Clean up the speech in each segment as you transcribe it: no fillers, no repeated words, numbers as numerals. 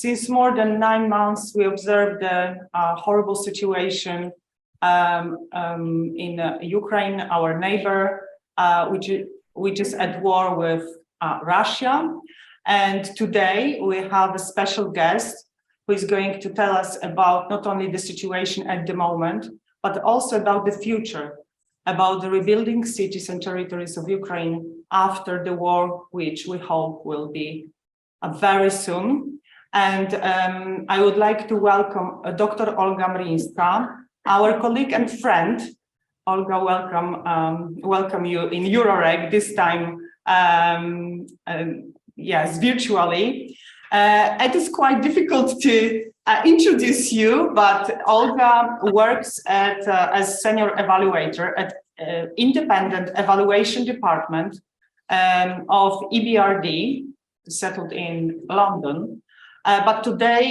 Since more than 9 months, we observed the horrible situation in Ukraine, our neighbor, which is at war with Russia. And today we have a special guest who is going to tell us about not only the situation at the moment, but also about the future, about the rebuilding cities and territories of Ukraine after the war, which we hope will be very soon. And I would like to welcome Dr. Olga Mrinska, our colleague and friend. Olga, welcome you in Euroreg, this time, yes, virtually. It is quite difficult to introduce you, but Olga works as senior evaluator at independent evaluation department of EBRD, settled in London. But today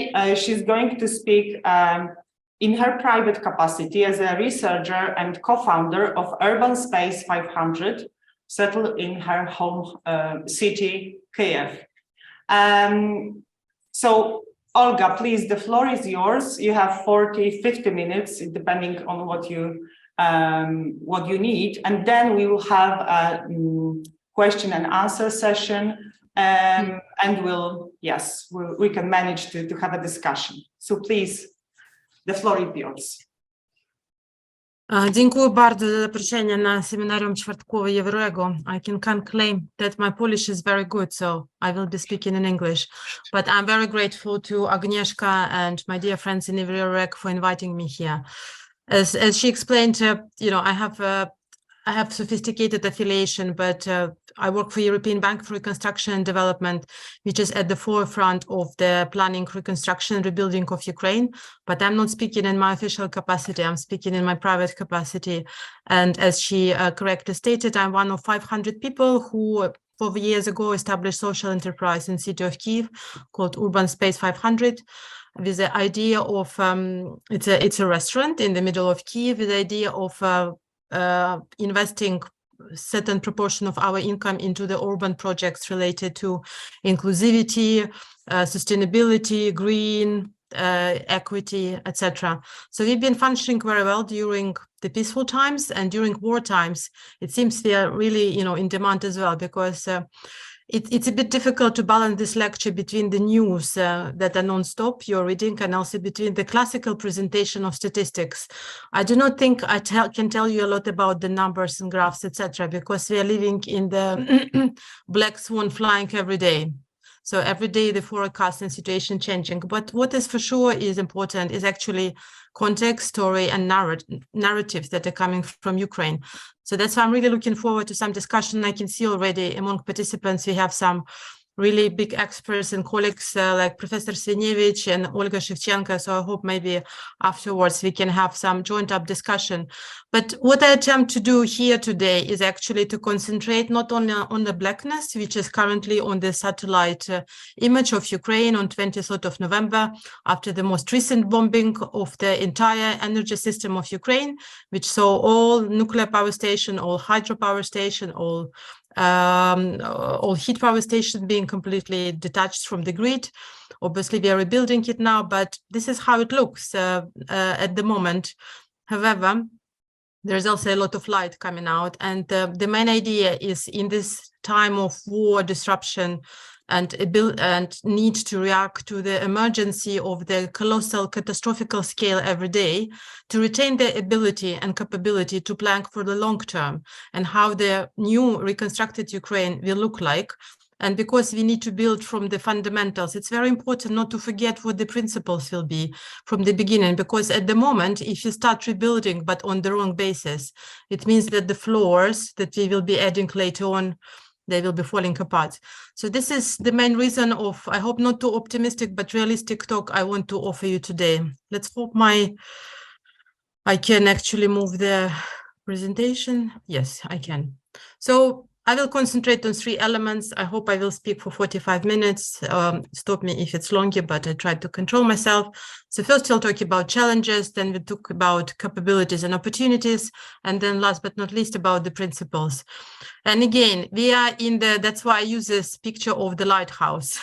she's going to speak in her private capacity as a researcher and co-founder of Urban Space 500, settled in her home city, Kiev. So, Olga, please, the floor is yours. You have 40-50 minutes, depending on what you need, and then we will have a question and answer session, and we can manage to have a discussion. So, please, the floor is yours. Dziękuję bardzo za zaproszenie na seminarium czwartkowe Euroregu. I can claim that my Polish is very good, so I will be speaking in English. But I'm very grateful to Agnieszka and my dear friends in Euroreg for inviting me here. As she explained, I have sophisticated affiliation, but I work for European Bank for Reconstruction and Development, which is at the forefront of the planning, reconstruction, and rebuilding of Ukraine. But I'm not speaking in my official capacity. I'm speaking in my private capacity. And as she correctly stated, I'm one of 500 people who 4 years ago established social enterprise in the city of Kyiv called Urban Space 500. With the idea of it's a restaurant in the middle of Kyiv, with the idea of investing certain proportion of our income into the urban projects related to inclusivity, sustainability, green, equity, etc. So we've been functioning very well during the peaceful times, and during war times, it seems we are really, in demand as well, because it's a bit difficult to balance this lecture between the news that are non-stop you're reading, and also between the classical presentation of statistics. I do not think I can tell you a lot about the numbers and graphs, etc., because we are living in the black swan flying every day. So every day the forecast and situation changing. But what is for sure is important is actually context, story, and narratives that are coming from Ukraine. So that's why I'm really looking forward to some discussion. I can see already among participants we have some really big experts and colleagues like Professor Svenevich and Olga Shevchenko. So I hope maybe afterwards we can have some joint up discussion. But what I attempt to do here today is actually to concentrate not only on the blackness, which is currently on the satellite image of Ukraine on 20th of November, after the most recent bombing of the entire energy system of Ukraine, which saw all nuclear power station, all hydropower station, all heat power station being completely detached from the grid. Obviously, we are rebuilding it now, but this is how it looks at the moment. However, there's also a lot of light coming out, and the main idea is in this time of war, disruption, and need to react to the emergency of the colossal catastrophical scale every day, to retain the ability and capability to plan for the long term and how the new reconstructed Ukraine will look like. And because we need to build from the fundamentals, it's very important not to forget what the principles will be from the beginning, because at the moment, if you start rebuilding but on the wrong basis, it means that the floors that we will be adding later on, they will be falling apart. So this is the main reason of, I hope not too optimistic, but realistic talk I want to offer you today. Let's hope I can actually move the presentation. Yes, I can. So I will concentrate on 3 elements. I hope I will speak for 45 minutes. Stop me if it's longer, but I try to control myself. So first we'll talk about challenges, then we'll talk about capabilities and opportunities, and then last but not least about the principles. And again, we are in the, that's why I use this picture of the lighthouse,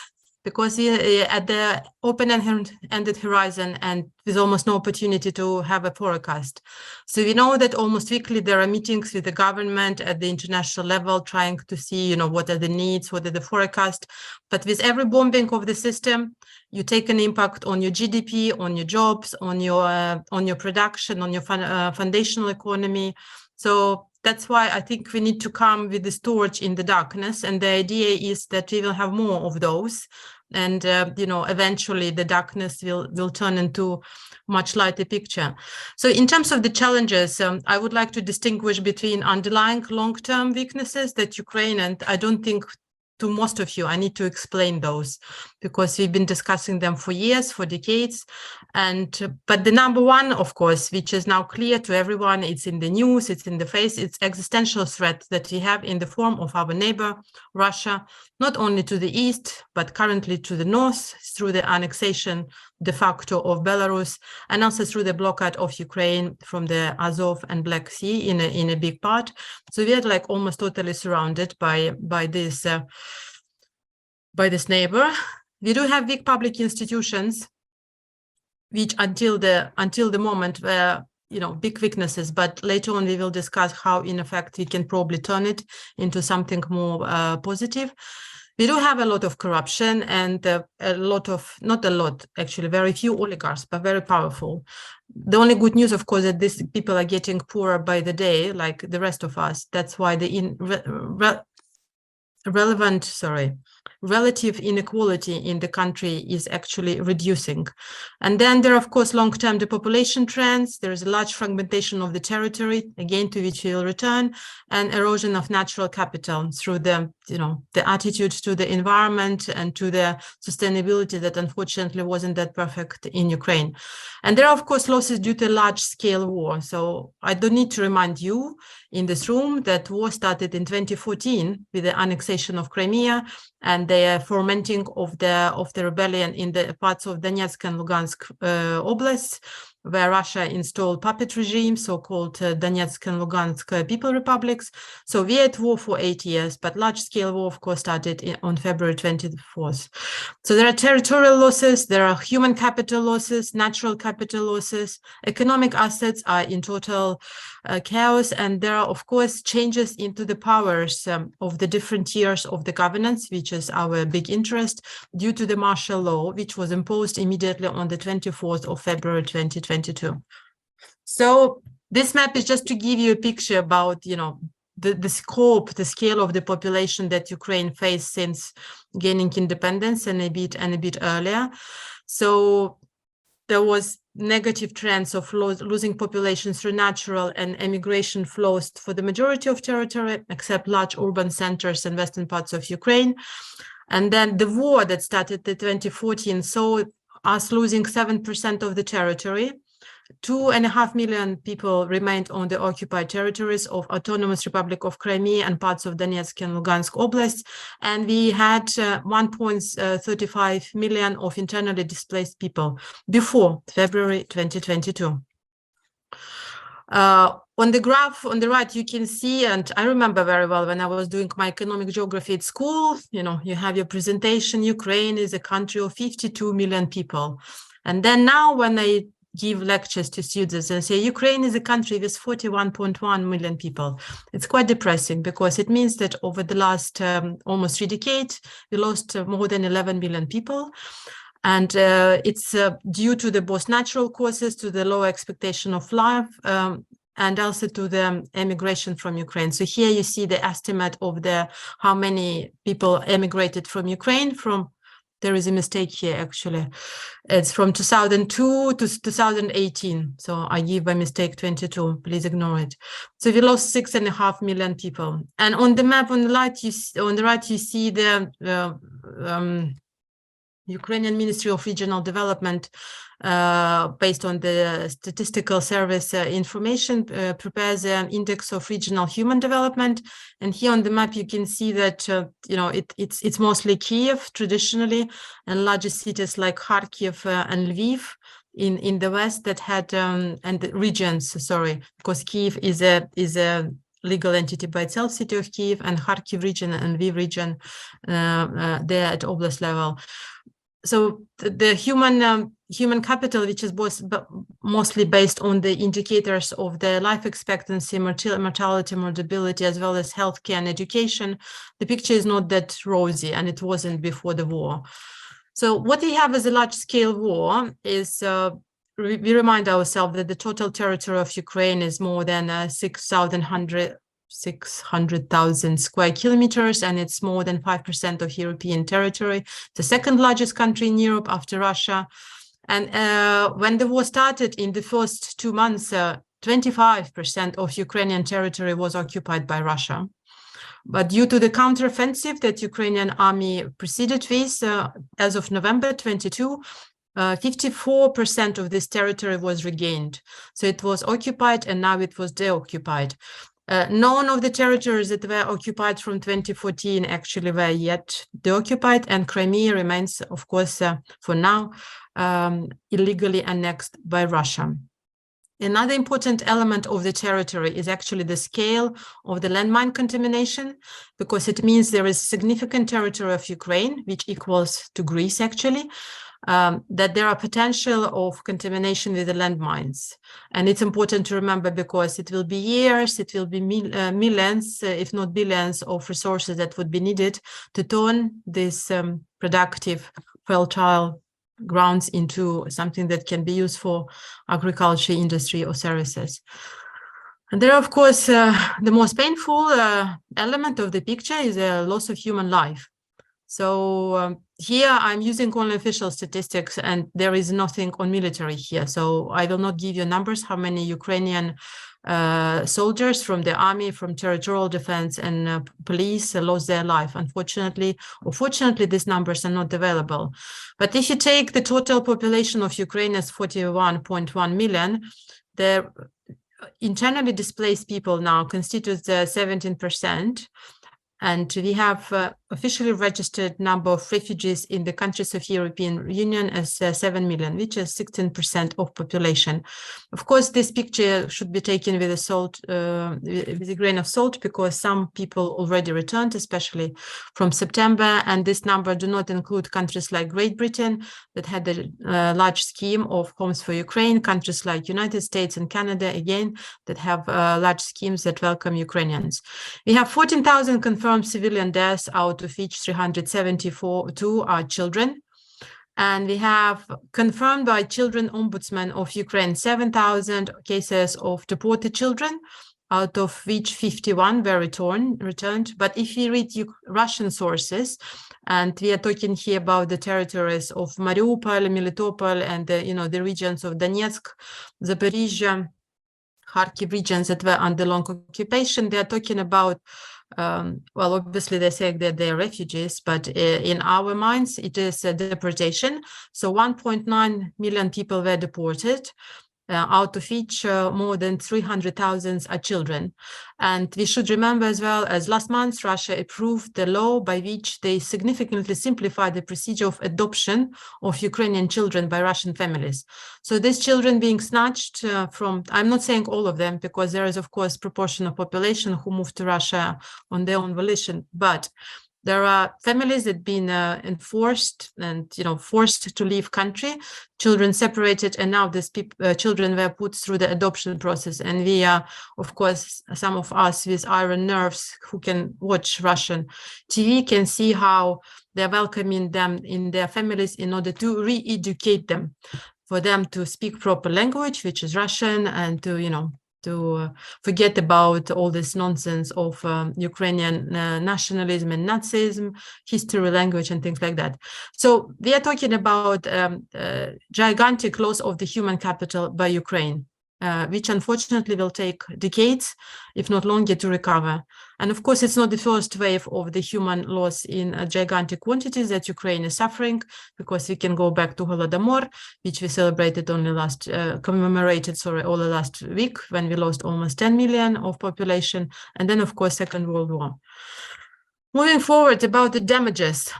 because at the open-ended horizon and with almost no opportunity to have a forecast. So we know that almost weekly there are meetings with the government at the international level trying to see, what are the needs, what are the forecast. But with every bombing of the system, you take an impact on your GDP, on your jobs, on your production, on your foundational economy. So that's why I think we need to come with this torch in the darkness. And the idea is that we will have more of those. And, eventually the darkness will turn into much lighter picture. So in terms of the challenges, I would like to distinguish between underlying long-term weaknesses that Ukraine, and I don't think to most of you, I need to explain those because we've been discussing them for years, for decades. But the number one, of course, which is now clear to everyone, it's in the news, it's in the face, it's existential threat that we have in the form of our neighbor, Russia, not only to the east, but currently to the north through the annexation de facto of Belarus, and also through the blockade of Ukraine from the Azov and Black Sea in a big part. So we are like almost totally surrounded by this neighbor. We do have big public institutions, which until the moment were big weaknesses, but later on we will discuss how in effect we can probably turn it into something more positive. We do have a lot of corruption and very few oligarchs, but very powerful. The only good news, of course, that these people are getting poorer by the day, like the rest of us. That's why the relative inequality in the country is actually reducing. And then there are, of course, long-term depopulation trends. There is a large fragmentation of the territory, again, to which we will return, and erosion of natural capital through the attitude to the environment and to the sustainability that unfortunately wasn't that perfect in Ukraine. And there are, of course, losses due to large-scale war. So I don't need to remind you in this room that war started in 2014 with the annexation of Crimea and the fomenting of the rebellion in the parts of Donetsk and Lugansk oblasts, where Russia installed puppet regimes, so-called Donetsk and Lugansk People Republics. So we are at war for 8 years, but large-scale war, of course, started on February 24th. So there are territorial losses, there are human capital losses, natural capital losses, economic assets are in total chaos, and there are, of course, changes into the powers of the different tiers of the governance, which is our big interest, due to the martial law, which was imposed immediately on the 24th of February 2022. So this map is just to give you a picture about, the scope, the scale of the population that Ukraine faced since gaining independence and a bit earlier. So there was negative trends of losing population through natural and emigration flows for the majority of territory, except large urban centers and western parts of Ukraine. And then the war that started in 2014 saw us losing 7% of the territory. 2.5 million people remained on the occupied territories of Autonomous Republic of Crimea and parts of Donetsk and Lugansk oblasts, and we had 1.35 million of internally displaced people before February 2022. On the graph on the right, you can see, and I remember very well when I was doing my economic geography at school, you have your presentation, Ukraine is a country of 52 million people. And then now when I give lectures to students and say Ukraine is a country with 41.1 million people, it's quite depressing because it means that over the last almost 3 decades, we lost more than 11 million people. And it's due to the both natural causes, to the low expectation of life, and also to the emigration from Ukraine. So here you see the estimate of how many people emigrated from Ukraine there is a mistake here, actually. It's from 2002 to 2018. So I give by mistake 22, please ignore it. So we lost 6.5 million people. And on the map on the right, you see the Ukrainian Ministry of Regional Development, based on the statistical service information, prepares an index of regional human development. And here on the map, you can see that it's mostly Kiev traditionally, and larger cities like Kharkiv and Lviv in the west that had and the regions. Sorry, because Kiev is a legal entity by itself, city of Kiev, and Kharkiv region and Lviv region there at oblast level. So the human capital, which is mostly based on the indicators of the life expectancy, mortality, morbidity, as well as healthcare and education, the picture is not that rosy, and it wasn't before the war. So what we have as a large-scale war is we remind ourselves that the total territory of Ukraine is more than 600,000 square kilometers, and it's more than 5% of European territory, the second largest country in Europe after Russia. And when the war started, in the first 2 months, 25% of Ukrainian territory was occupied by Russia. But due to the counteroffensive that Ukrainian army proceeded with, as of November 22, 54% of this territory was regained. So it was occupied, and now it was deoccupied. None of the territories that were occupied from 2014 actually were yet deoccupied, and Crimea remains, of course, for now, illegally annexed by Russia. Another important element of the territory is actually the scale of the landmine contamination, because it means there is significant territory of Ukraine, which equals to Greece actually, that there are potential of contamination with the landmines. And it's important to remember, because it will be years, it will be millions, if not billions, of resources that would be needed to turn this productive, fertile grounds into something that can be used for agriculture, industry, or services. And there, of course, the most painful element of the picture is the loss of human life. So here I'm using only official statistics, and there is nothing on military here. So I will not give you numbers how many Ukrainian soldiers from the army, from territorial defense and police lost their life. Unfortunately, or fortunately, these numbers are not available. But if you take the total population of Ukraine as 41.1 million, the internally displaced people now constitutes 17%. And we have officially registered number of refugees in the countries of European Union as 7 million, which is 16% of population. Of course, this picture should be taken with a grain of salt, because some people already returned, especially from September, and this number do not include countries like Great Britain that had a large scheme of homes for Ukraine, countries like United States and Canada, again, that have large schemes that welcome Ukrainians. We have 14,000 confirmed civilian deaths, out of which 372 are children. And we have confirmed by Children Ombudsman of Ukraine 7,000 cases of deported children, out of which 51 were returned. But if we read Russian sources, and we are talking here about the territories of Mariupol, Melitopol, and the regions of Donetsk, Zaporizhia, Kharkiv regions that were under long occupation, they are talking about well, obviously they say that they're refugees, but in our minds, it is a deportation. So 1.9 million people were deported, out of which more than 300,000 are children. And we should remember as well, as last month, Russia approved the law by which they significantly simplified the procedure of adoption of Ukrainian children by Russian families. So these children being snatched from, I'm not saying all of them, because there is, of course, proportion of population who moved to Russia on their own volition, but there are families that have been enforced and forced to leave country, children separated, and now these children were put through the adoption process. And we are, of course, some of us with iron nerves who can watch Russian TV can see how they're welcoming them in their families in order to re-educate them, for them to speak proper language, which is Russian, and to forget about all this nonsense of Ukrainian nationalism and Nazism, history, language, and things like that. So we are talking about gigantic loss of the human capital by Ukraine, which unfortunately will take decades, if not longer, to recover. And of course, it's not the first wave of the human loss in gigantic quantities that Ukraine is suffering, because we can go back to Holodomor, which we celebrated only commemorated last week, when we lost almost 10 million of population. And then, of course, Second World War. Moving forward about the damages.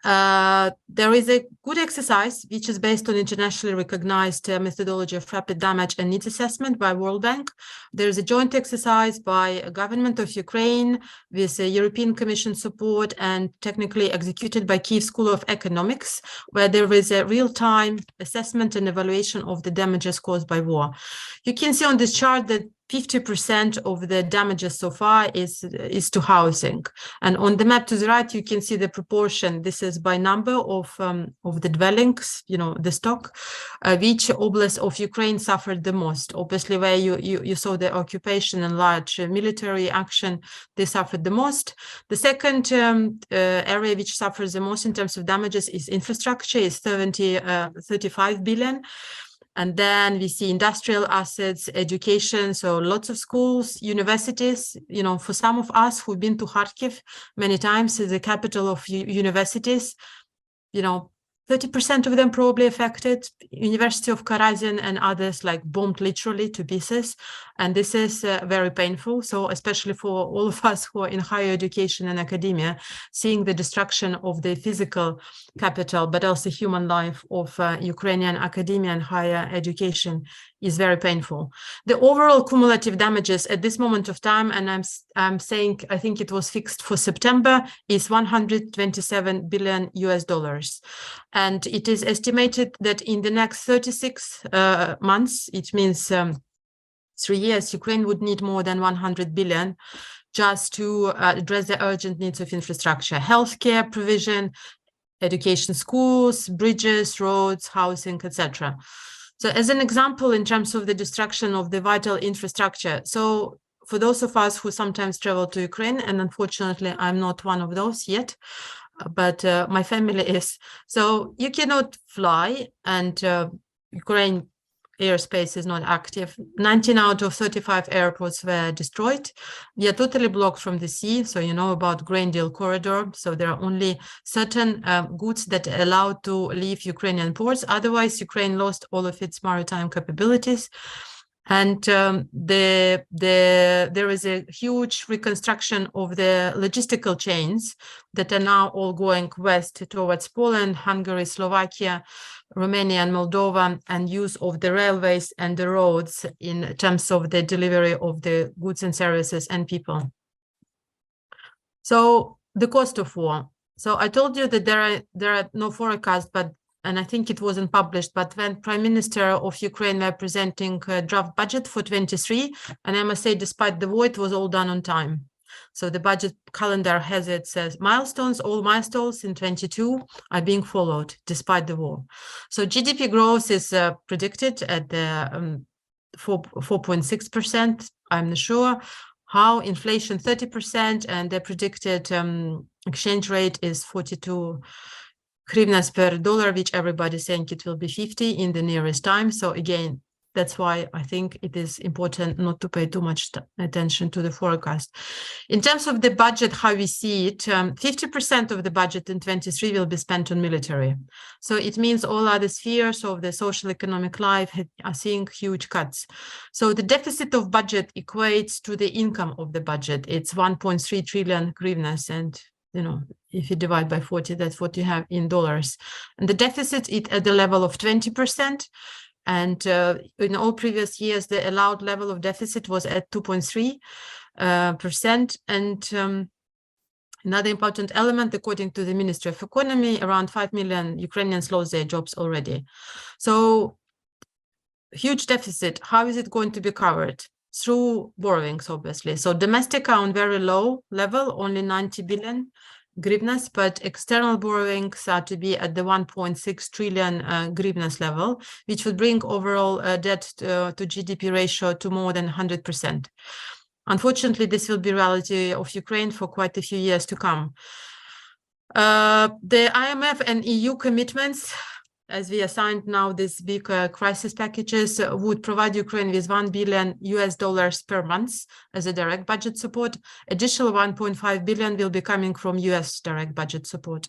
There is a good exercise which is based on internationally recognized methodology of rapid damage and needs assessment by World Bank. There is a joint exercise by government of Ukraine with European Commission support and technically executed by Kyiv School of Economics, where there is a real-time assessment and evaluation of the damages caused by war. You can see on this chart that 50% of the damages so far is to housing. And on the map to the right, you can see the proportion. This is by number of the dwellings, the stock, which oblast of Ukraine suffered the most. Obviously, where you saw the occupation and large military action, they suffered the most. The second area which suffers the most in terms of damages is infrastructure, is 35 billion. And then we see industrial assets, education, so lots of schools, universities. For some of us who've been to Kharkiv many times, is the capital of universities, 30% of them probably affected. University of Karazin and others bombed literally to pieces. And this is very painful. So especially for all of us who are in higher education and academia, seeing the destruction of the physical capital, but also human life of Ukrainian academia and higher education is very painful. The overall cumulative damages at this moment of time, and I'm saying, I think it was fixed for September, is $127 billion US. And it is estimated that in the next 36 months, it means 3 years, Ukraine would need more than 100 billion just to address the urgent needs of infrastructure, healthcare provision, education, schools, bridges, roads, housing, etc. So as an example, in terms of the destruction of the vital infrastructure, so for those of us who sometimes travel to Ukraine, and unfortunately, I'm not one of those yet, but my family is. So you cannot fly, and Ukraine airspace is not active. 19 out of 35 airports were destroyed. We are totally blocked from the sea. So you know about Grain Deal Corridor. So there are only certain goods that are allowed to leave Ukrainian ports. Otherwise, Ukraine lost all of its maritime capabilities. And there is a huge reconstruction of the logistical chains that are now all going west towards Poland, Hungary, Slovakia, Romania, and Moldova, and use of the railways and the roads in terms of the delivery of the goods and services and people. So the cost of war. So I told you that there are no forecasts, and I think it wasn't published, but when Prime Minister of Ukraine were presenting a draft budget for 23, and I must say, despite the war, it was all done on time. So the budget calendar has its milestones, all milestones in 22 are being followed despite the war. So GDP growth is predicted at the 4.6%. I'm not sure how. Inflation 30%, and the predicted exchange rate is 42 hryvnias per dollar, which everybody's saying it will be 50 in the nearest time. So again, that's why I think it is important not to pay too much attention to the forecast. In terms of the budget, how we see it, 50% of the budget in 23 will be spent on military. So it means all other spheres of the social economic life are seeing huge cuts. So the deficit of budget equates to the income of the budget. It's 1.3 trillion hryvnias, and if you divide by 40, that's what you have in dollars. And the deficit is at the level of 20%. And in all previous years, the allowed level of deficit was at 2.3%. And another important element, according to the Ministry of Economy, around 5 million Ukrainians lost their jobs already. So huge deficit. How is it going to be covered? Through borrowings, obviously. So domestic are on very low level, only 90 billion hryvnias, but external borrowings are to be at the 1.6 trillion hryvnias level, which would bring overall debt to GDP ratio to more than 100%. Unfortunately, this will be reality of Ukraine for quite a few years to come. The IMF and EU commitments, as we assigned now these big crisis packages, would provide Ukraine with $1 billion per month as a direct budget support. Additional 1.5 billion will be coming from US direct budget support.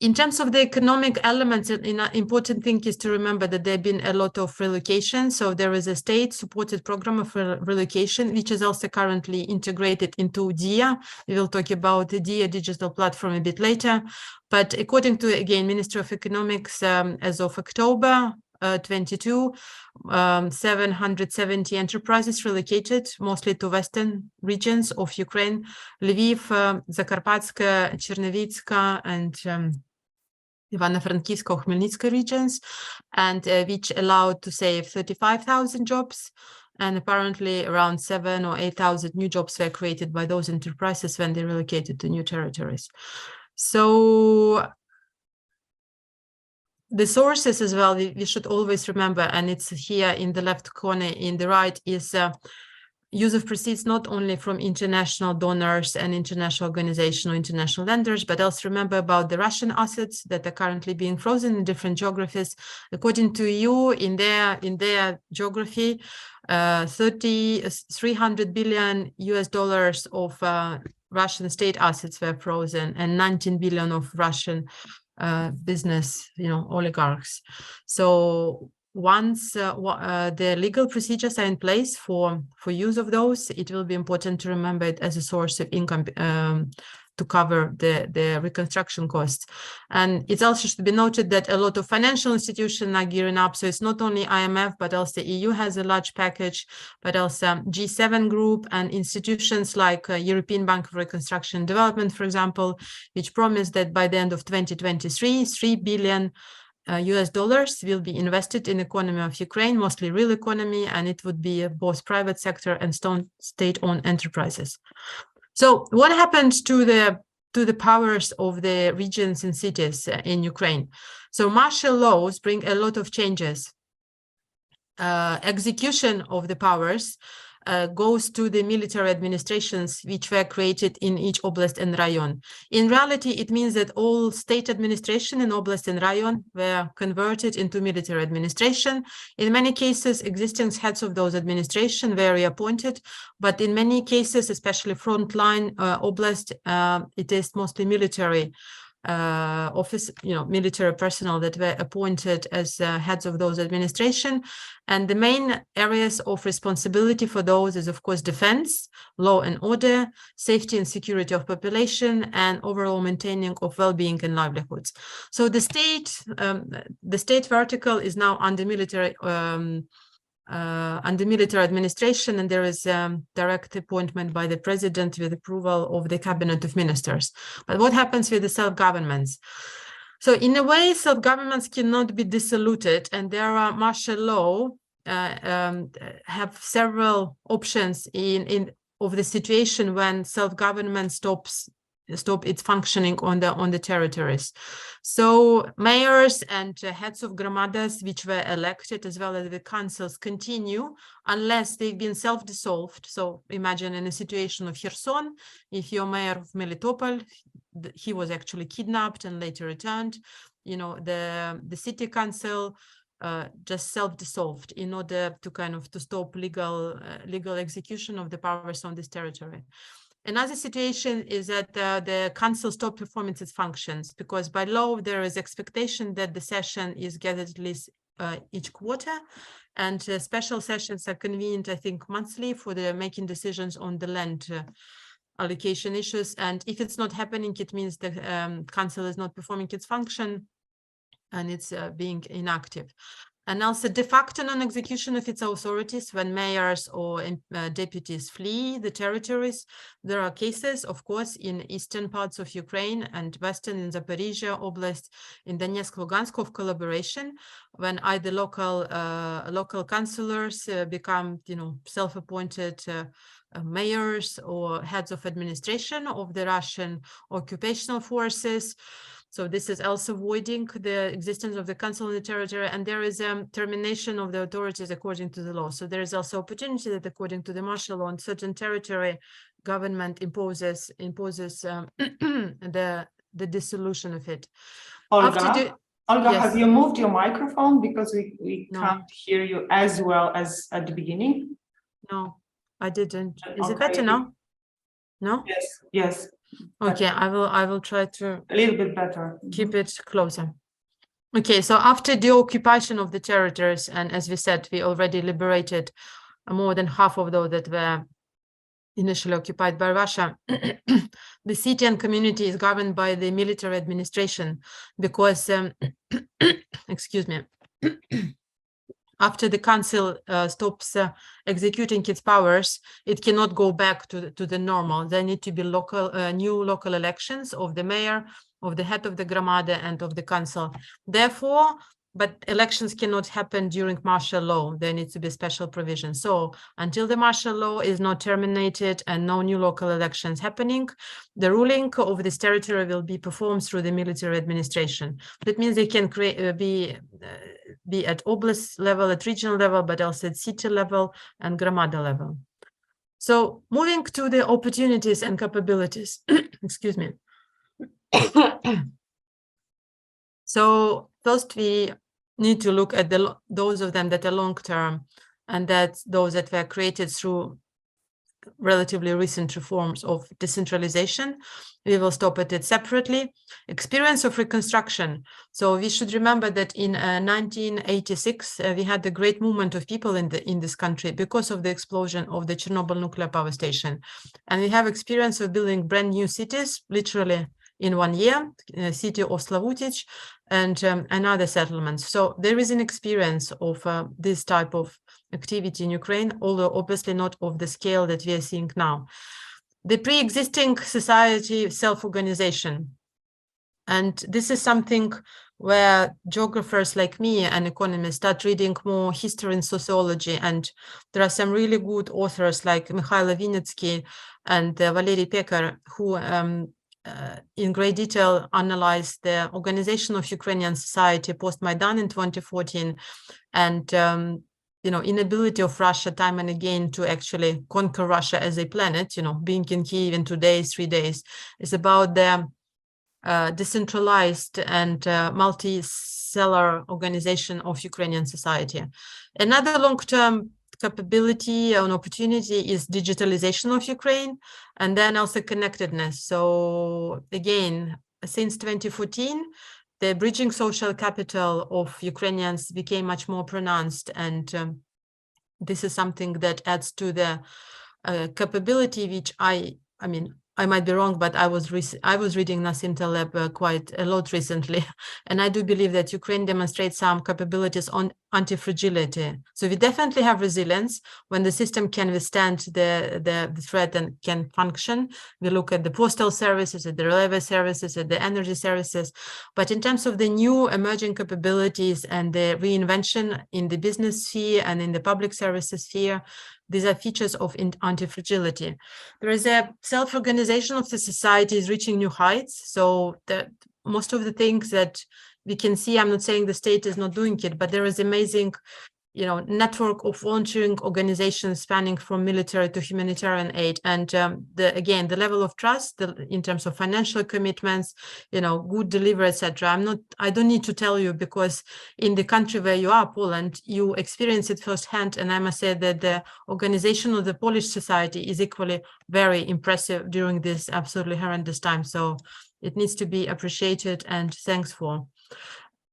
In terms of the economic elements, an important thing is to remember that there have been a lot of relocation. So there is a state-supported program of relocation, which is also currently integrated into DIA. We will talk about the DIA digital platform a bit later. But according to, again, Ministry of Economics, as of October 22, 770 enterprises relocated, mostly to western regions of Ukraine, Lviv, Zakarpatska, Chernivtska, and Ivano-Frankivska, Khmelnytska regions, and which allowed to save 35,000 jobs. And apparently around 7,000 or 8,000 new jobs were created by those enterprises when they relocated to new territories. So the sources as well, we should always remember, and it's here in the left corner in the right, is use of proceeds not only from international donors and international organizations or international lenders, but also remember about the Russian assets that are currently being frozen in different geographies. According to EU, in their geography, 300 billion US dollars of Russian state assets were frozen, and 19 billion of Russian business, oligarchs. So once the legal procedures are in place for use of those, it will be important to remember it as a source of income to cover the reconstruction costs. And it also should be noted that a lot of financial institutions are gearing up. So it's not only IMF, but also EU has a large package, but also G7 group and institutions like European Bank for Reconstruction and Development, for example, which promised that by the end of 2023, 3 billion US dollars will be invested in the economy of Ukraine, mostly real economy, and it would be both private sector and state-owned enterprises. So what happened to the powers of the regions and cities in Ukraine? So martial laws bring a lot of changes. Execution of the powers goes to the military administrations which were created in each oblast and rayon. In reality, it means that all state administration in oblast and rayon were converted into military administration. In many cases, existing heads of those administration were reappointed, but in many cases, especially frontline oblast, it is mostly military military personnel that were appointed as heads of those administration. And the main areas of responsibility for those is, of course, defense, law and order, safety and security of population, and overall maintaining of well-being and livelihoods. So the state vertical is now under military administration, and there is direct appointment by the president with approval of the cabinet of ministers. But what happens with the self-governments? So in a way, self-governments cannot be dissoluted, and there are martial law have several options of the situation when self-government stop its functioning on the territories. So mayors and heads of gramadas which were elected, as well as the councils, continue unless they've been self-dissolved. So imagine in a situation of Kherson, if you're mayor of Melitopol, he was actually kidnapped and later returned, the city council just self-dissolved in order to stop legal execution of the powers on this territory. Another situation is that the council stopped performing its functions because by law there is expectation that the session is gathered at least each quarter, and special sessions are convened, I think, monthly for the making decisions on the land allocation issues. And if it's not happening, it means the council is not performing its function and it's being inactive. And also de facto non-execution of its authorities when mayors or deputies flee the territories. There are cases, of course, in eastern parts of Ukraine and western in Zaporizhia Oblast, in Donetsk, Lugansk, of collaboration, when either local councillors become, self-appointed mayors or heads of administration of the Russian occupational forces. So this is also voiding the existence of the council in the territory, and there is a termination of the authorities according to the law. So there is also opportunity that according to the martial law, in certain territory, government imposes the dissolution of it. Olga, yes. Have you moved your microphone because we No. can't hear you as well as at the beginning? No, I didn't. Is Okay. it better now? No? Yes, Okay, I will try to a little bit better. keep it closer. Okay, so after the occupation of the territories, and as we said, we already liberated more than half of those that were initially occupied by Russia, the city and community is governed by the military administration because, excuse me, after the council stops executing its powers, it cannot go back to the normal. There need to be new local elections of the mayor, of the head of the Gramada, and of the council. Therefore, but elections cannot happen during martial law. There needs to be special provision. So until the martial law is not terminated and no new local elections happening, the ruling of this territory will be performed through the military administration. That means they can be at oblast level, at regional level, but also at city level and Gramada level. So moving to the opportunities and capabilities, excuse me. So first we need to look at those of them that are long-term, and that's those that were created through relatively recent reforms of decentralization. We will stop at it separately. Experience of reconstruction. So we should remember that in 1986, we had a great movement of people in this country because of the explosion of the Chernobyl nuclear power station. And we have experience of building brand new cities, literally in 1 year, city of Slavutic and other settlements. So there is an experience of this type of activity in Ukraine, although obviously not of the scale that we are seeing now. The pre-existing society self-organization. And this is something where geographers like me and economists start reading more history and sociology. And there are some really good authors like Mikhailo Vinitsky and Valery Pekar who in great detail analyze the organization of Ukrainian society post-Maidan in 2014 and inability of Russia time and again to actually conquer Russia as a planet, being in Kyiv in 2 days, 3 days, is about the decentralized and multi-cellular organization of Ukrainian society. Another long-term capability and opportunity is digitalization of Ukraine, and then also connectedness. So again, since 2014, the bridging social capital of Ukrainians became much more pronounced, and this is something that adds to the capability, which I might be wrong, but I was reading Nassim Taleb quite a lot recently, and I do believe that Ukraine demonstrates some capabilities on anti-fragility. So we definitely have resilience when the system can withstand the threat and can function. We look at the postal services, at the railway services, at the energy services, but in terms of the new emerging capabilities and the reinvention in the business sphere and in the public services sphere, these are features of anti-fragility. There is a self-organization of the society is reaching new heights. So that most of the things that we can see, I'm not saying the state is not doing it, but there is amazing, network of volunteering organizations spanning from military to humanitarian aid. And again, the level of trust in terms of financial commitments, good delivery, etc. I don't need to tell you, because in the country where you are, Poland, you experience it firsthand. And I must say that the organization of the Polish society is equally very impressive during this absolutely horrendous time. So it needs to be appreciated and thanks for.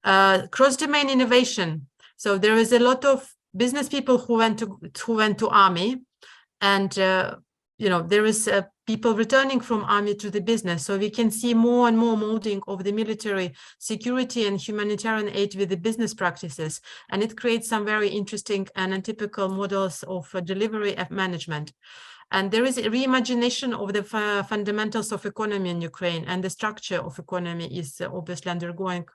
Cross-domain innovation. So there is a lot of business people who went to army, and there is people returning from army to the business. So we can see more and more molding of the military security and humanitarian aid with the business practices, and it creates some very interesting and atypical models of delivery of management. And there is a reimagination of the fundamentals of economy in Ukraine, and the structure of economy is obviously undergoing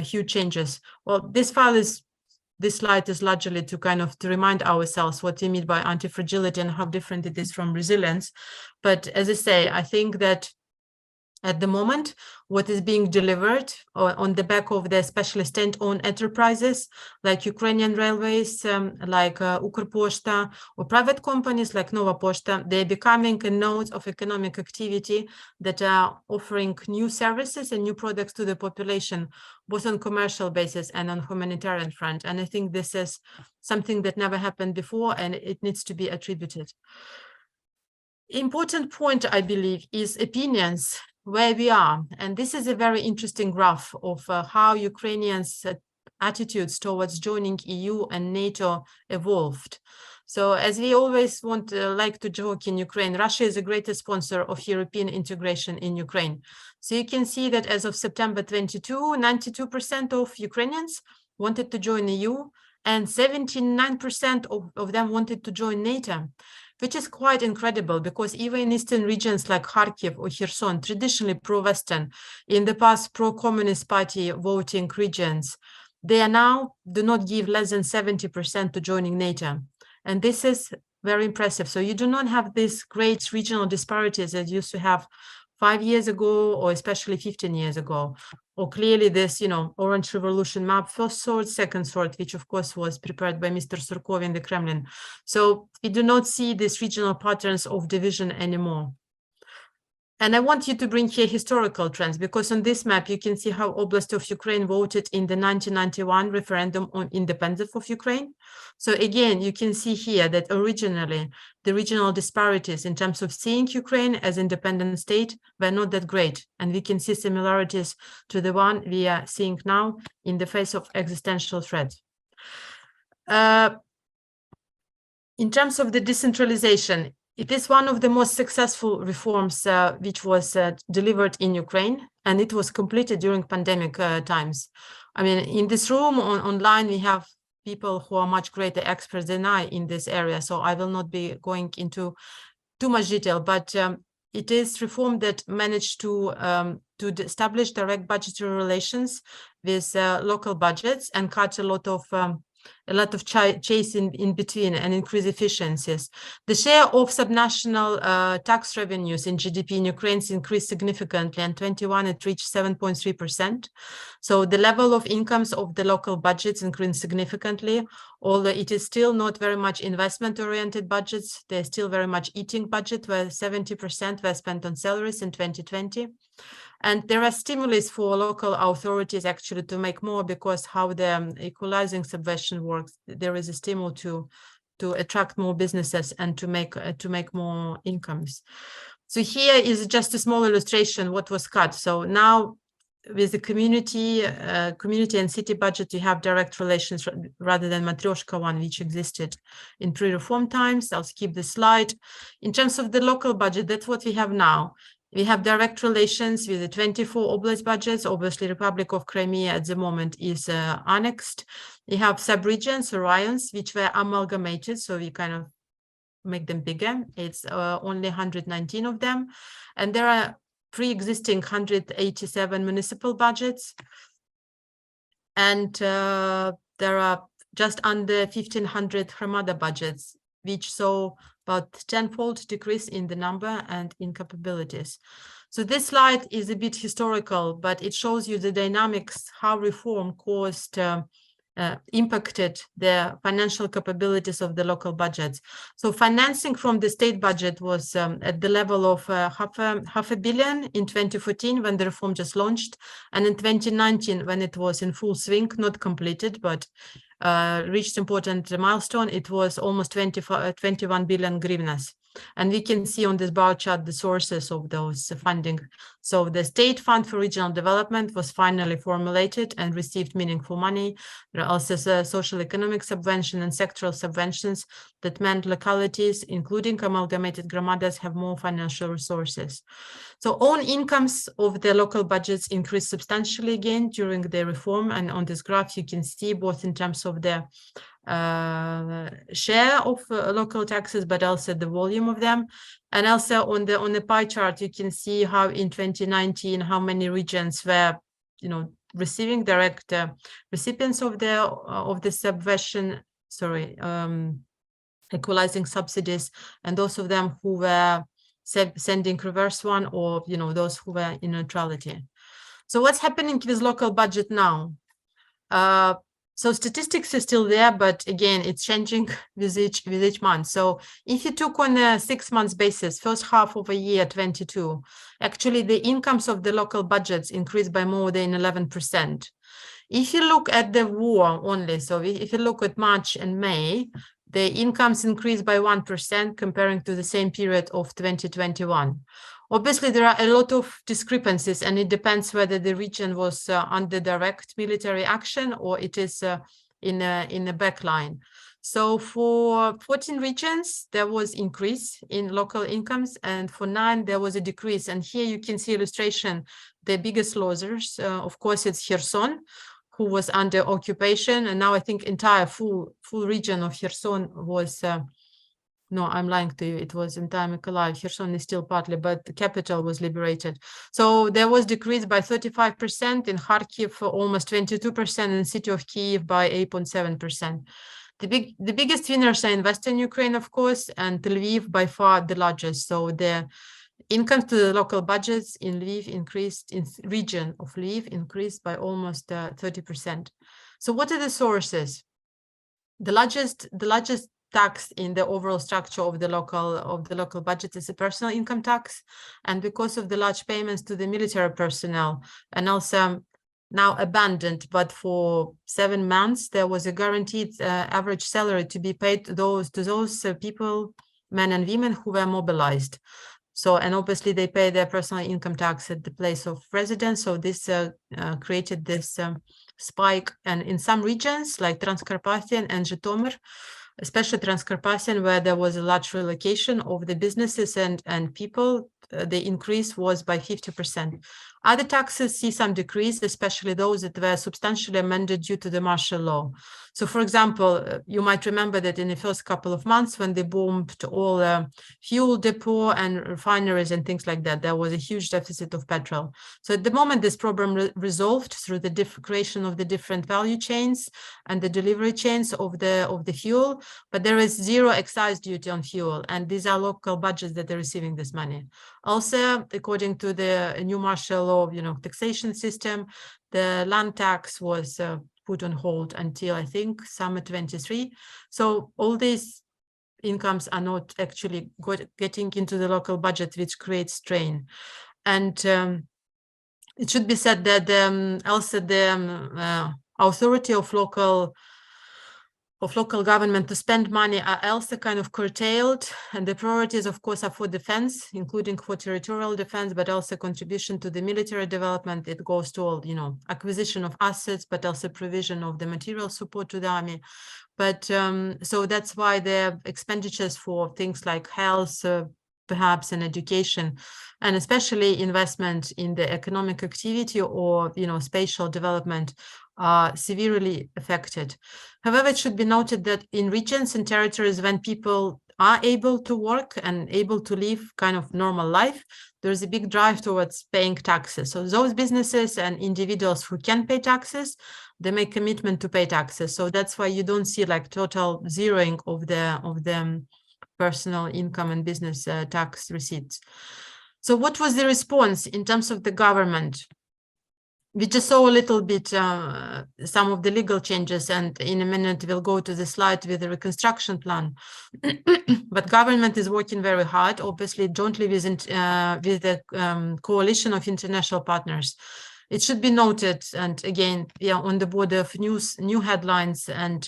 huge changes. Well, this slide is largely to to remind ourselves what we mean by anti-fragility and how different it is from resilience. But as I say, I think that at the moment, what is being delivered on the back of the especially state-owned enterprises like Ukrainian railways, like Ukrposhta, or private companies like Nova Poshta, they're becoming a node of economic activity that are offering new services and new products to the population, both on commercial basis and on humanitarian front. And I think this is something that never happened before, and it needs to be attributed. Important point, I believe, is opinions, where we are. And this is a very interesting graph of how Ukrainians' attitudes towards joining EU and NATO evolved. So as we always like to joke in Ukraine, Russia is the greatest sponsor of European integration in Ukraine. So you can see that as of September 22, 92% of Ukrainians wanted to join EU and 79% of them wanted to join NATO, which is quite incredible because even in eastern regions like Kharkiv or Kherson, traditionally pro-Western, in the past pro-Communist Party voting regions, they are now do not give less than 70% to joining NATO. And this is very impressive. So you do not have these great regional disparities that used to have 5 years ago, or especially 15 years ago. Or clearly this, Orange Revolution map, first sort, second sort, which of course was prepared by Mr. Surkov in the Kremlin. So we do not see these regional patterns of division anymore. And I want you to bring here historical trends, because on this map, you can see how Oblast of Ukraine voted in the 1991 referendum on independence of Ukraine. So again, you can see here that originally the regional disparities in terms of seeing Ukraine as independent state were not that great. And we can see similarities to the one we are seeing now in the face of existential threat. In terms of the decentralization, it is one of the most successful reforms which was delivered in Ukraine, and it was completed during pandemic times. I mean, in this room online, we have people who are much greater experts than I in this area, so I will not be going into too much detail, but it is reform that managed to establish direct budgetary relations with local budgets and cut a lot of chase in between and increase efficiencies. The share of subnational tax revenues in GDP in Ukraine increased significantly, and 21 it reached 7.3%. So the level of incomes of the local budgets increased significantly, although it is still not very much investment-oriented budgets. They're still very much eating budget, where 70% were spent on salaries in 2020. And there are stimulus for local authorities actually to make more, because how the equalizing subvention works, there is a stimul to attract more businesses and to make more incomes. So here is just a small illustration what was cut. So now with the community and city budget, you have direct relations rather than Matryoshka one, which existed in pre-reform times. I'll skip the slide. In terms of the local budget, that's what we have now. We have direct relations with the 24 oblast budgets. Obviously, Republic of Crimea at the moment is annexed. We have sub-regions or raions, which were amalgamated, so we kind of make them bigger. It's only 119 of them. And there are pre-existing 187 municipal budgets. And there are just under 1,500 Hromada budgets, which saw about tenfold decrease in the number and in capabilities. So this slide is a bit historical, but it shows you the dynamics, how reform impacted the financial capabilities of the local budgets. So financing from the state budget was at the level of half a billion in 2014 when the reform just launched, and in 2019 when it was in full swing, not completed, but reached important milestone, it was almost 21 billion hryvnias. And we can see on this bar chart the sources of those funding. So the State Fund for Regional Development was finally formulated and received meaningful money. There are also social economic subvention and sectoral subventions that meant localities, including amalgamated Gromadas, have more financial resources. So own incomes of the local budgets increased substantially again during the reform. And on this graph, you can see both in terms of the share of local taxes, but also the volume of them. And also on the pie chart, you can see how in 2019, how many regions were, receiving direct recipients of the subvention, equalizing subsidies, and those of them who were sending reverse one, or those who were in neutrality. So what's happening with local budget now? So statistics is still there, but again, it's changing with each month. So if you took on a 6 months basis, first half of a year 22, actually the incomes of the local budgets increased by more than 11%. If you look at the war only, so if you look at March and May, The incomes increased by 1% comparing to the same period of 2021. Obviously, there are a lot of discrepancies, and it depends whether the region was under direct military action or it is in a backline. So for 14 regions, there was increase in local incomes, and for 9, there was a decrease. And here you can see illustration, the biggest losers, of course, it's Kherson, who was under occupation, and now I think entire full region of Kherson was, no, I'm lying to you, it was entire Mykolaiv. Kherson is still partly, but the capital was liberated. So there was decrease by 35%, in Kharkiv for almost 22%, in the city of Kyiv by 8.7%. The biggest winners are in Western Ukraine, of course, and Lviv by far the largest. So the income to the local budgets in Lviv increased, in region of Lviv increased by almost 30%. So what are the sources? The largest tax in the overall structure of the local budget is a personal income tax, and because of the large payments to the military personnel, and also now abandoned, but for 7 months there was a guaranteed average salary to be paid to those people, men and women, who were mobilized. So, and obviously they pay their personal income tax at the place of residence. So this created this spike. And in some regions like Transcarpathian and Zhytomyr, especially Transcarpathian, where there was a large relocation of the businesses and people, the increase was by 50%. Other taxes see some decrease, especially those that were substantially amended due to the martial law. So, for example, you might remember that in the first couple of months when they bombed all fuel depot and refineries and things like that, there was a huge deficit of petrol. So at the moment, this problem resolved through the creation of the different value chains and the delivery chains of the fuel, but there is zero excise duty on fuel, and these are local budgets that are receiving this money. Also, according to the new martial law, taxation system, the land tax was put on hold until I think summer 23. So all these incomes are not actually getting into the local budget, which creates strain. And it should be said that also the authority of local government to spend money are also kind of curtailed, and the priorities, of course, are for defense, including for territorial defense, but also contribution to the military development. It goes to all, acquisition of assets, but also provision of the material support to the army. But so that's why the expenditures for things like health, perhaps, and education, and especially investment in the economic activity or, spatial development, are severely affected. However, it should be noted that in regions and territories, when people are able to work and able to live kind of normal life, there's a big drive towards paying taxes. So those businesses and individuals who can pay taxes, they make commitment to pay taxes. So that's why you don't see like total zeroing of the personal income and business tax receipts. So what was the response in terms of the government? We just saw a little bit some of the legal changes, and in a minute we'll go to the slide with the reconstruction plan. But government is working very hard, obviously jointly with the coalition of international partners. It should be noted, and again, we are on the border of new headlines and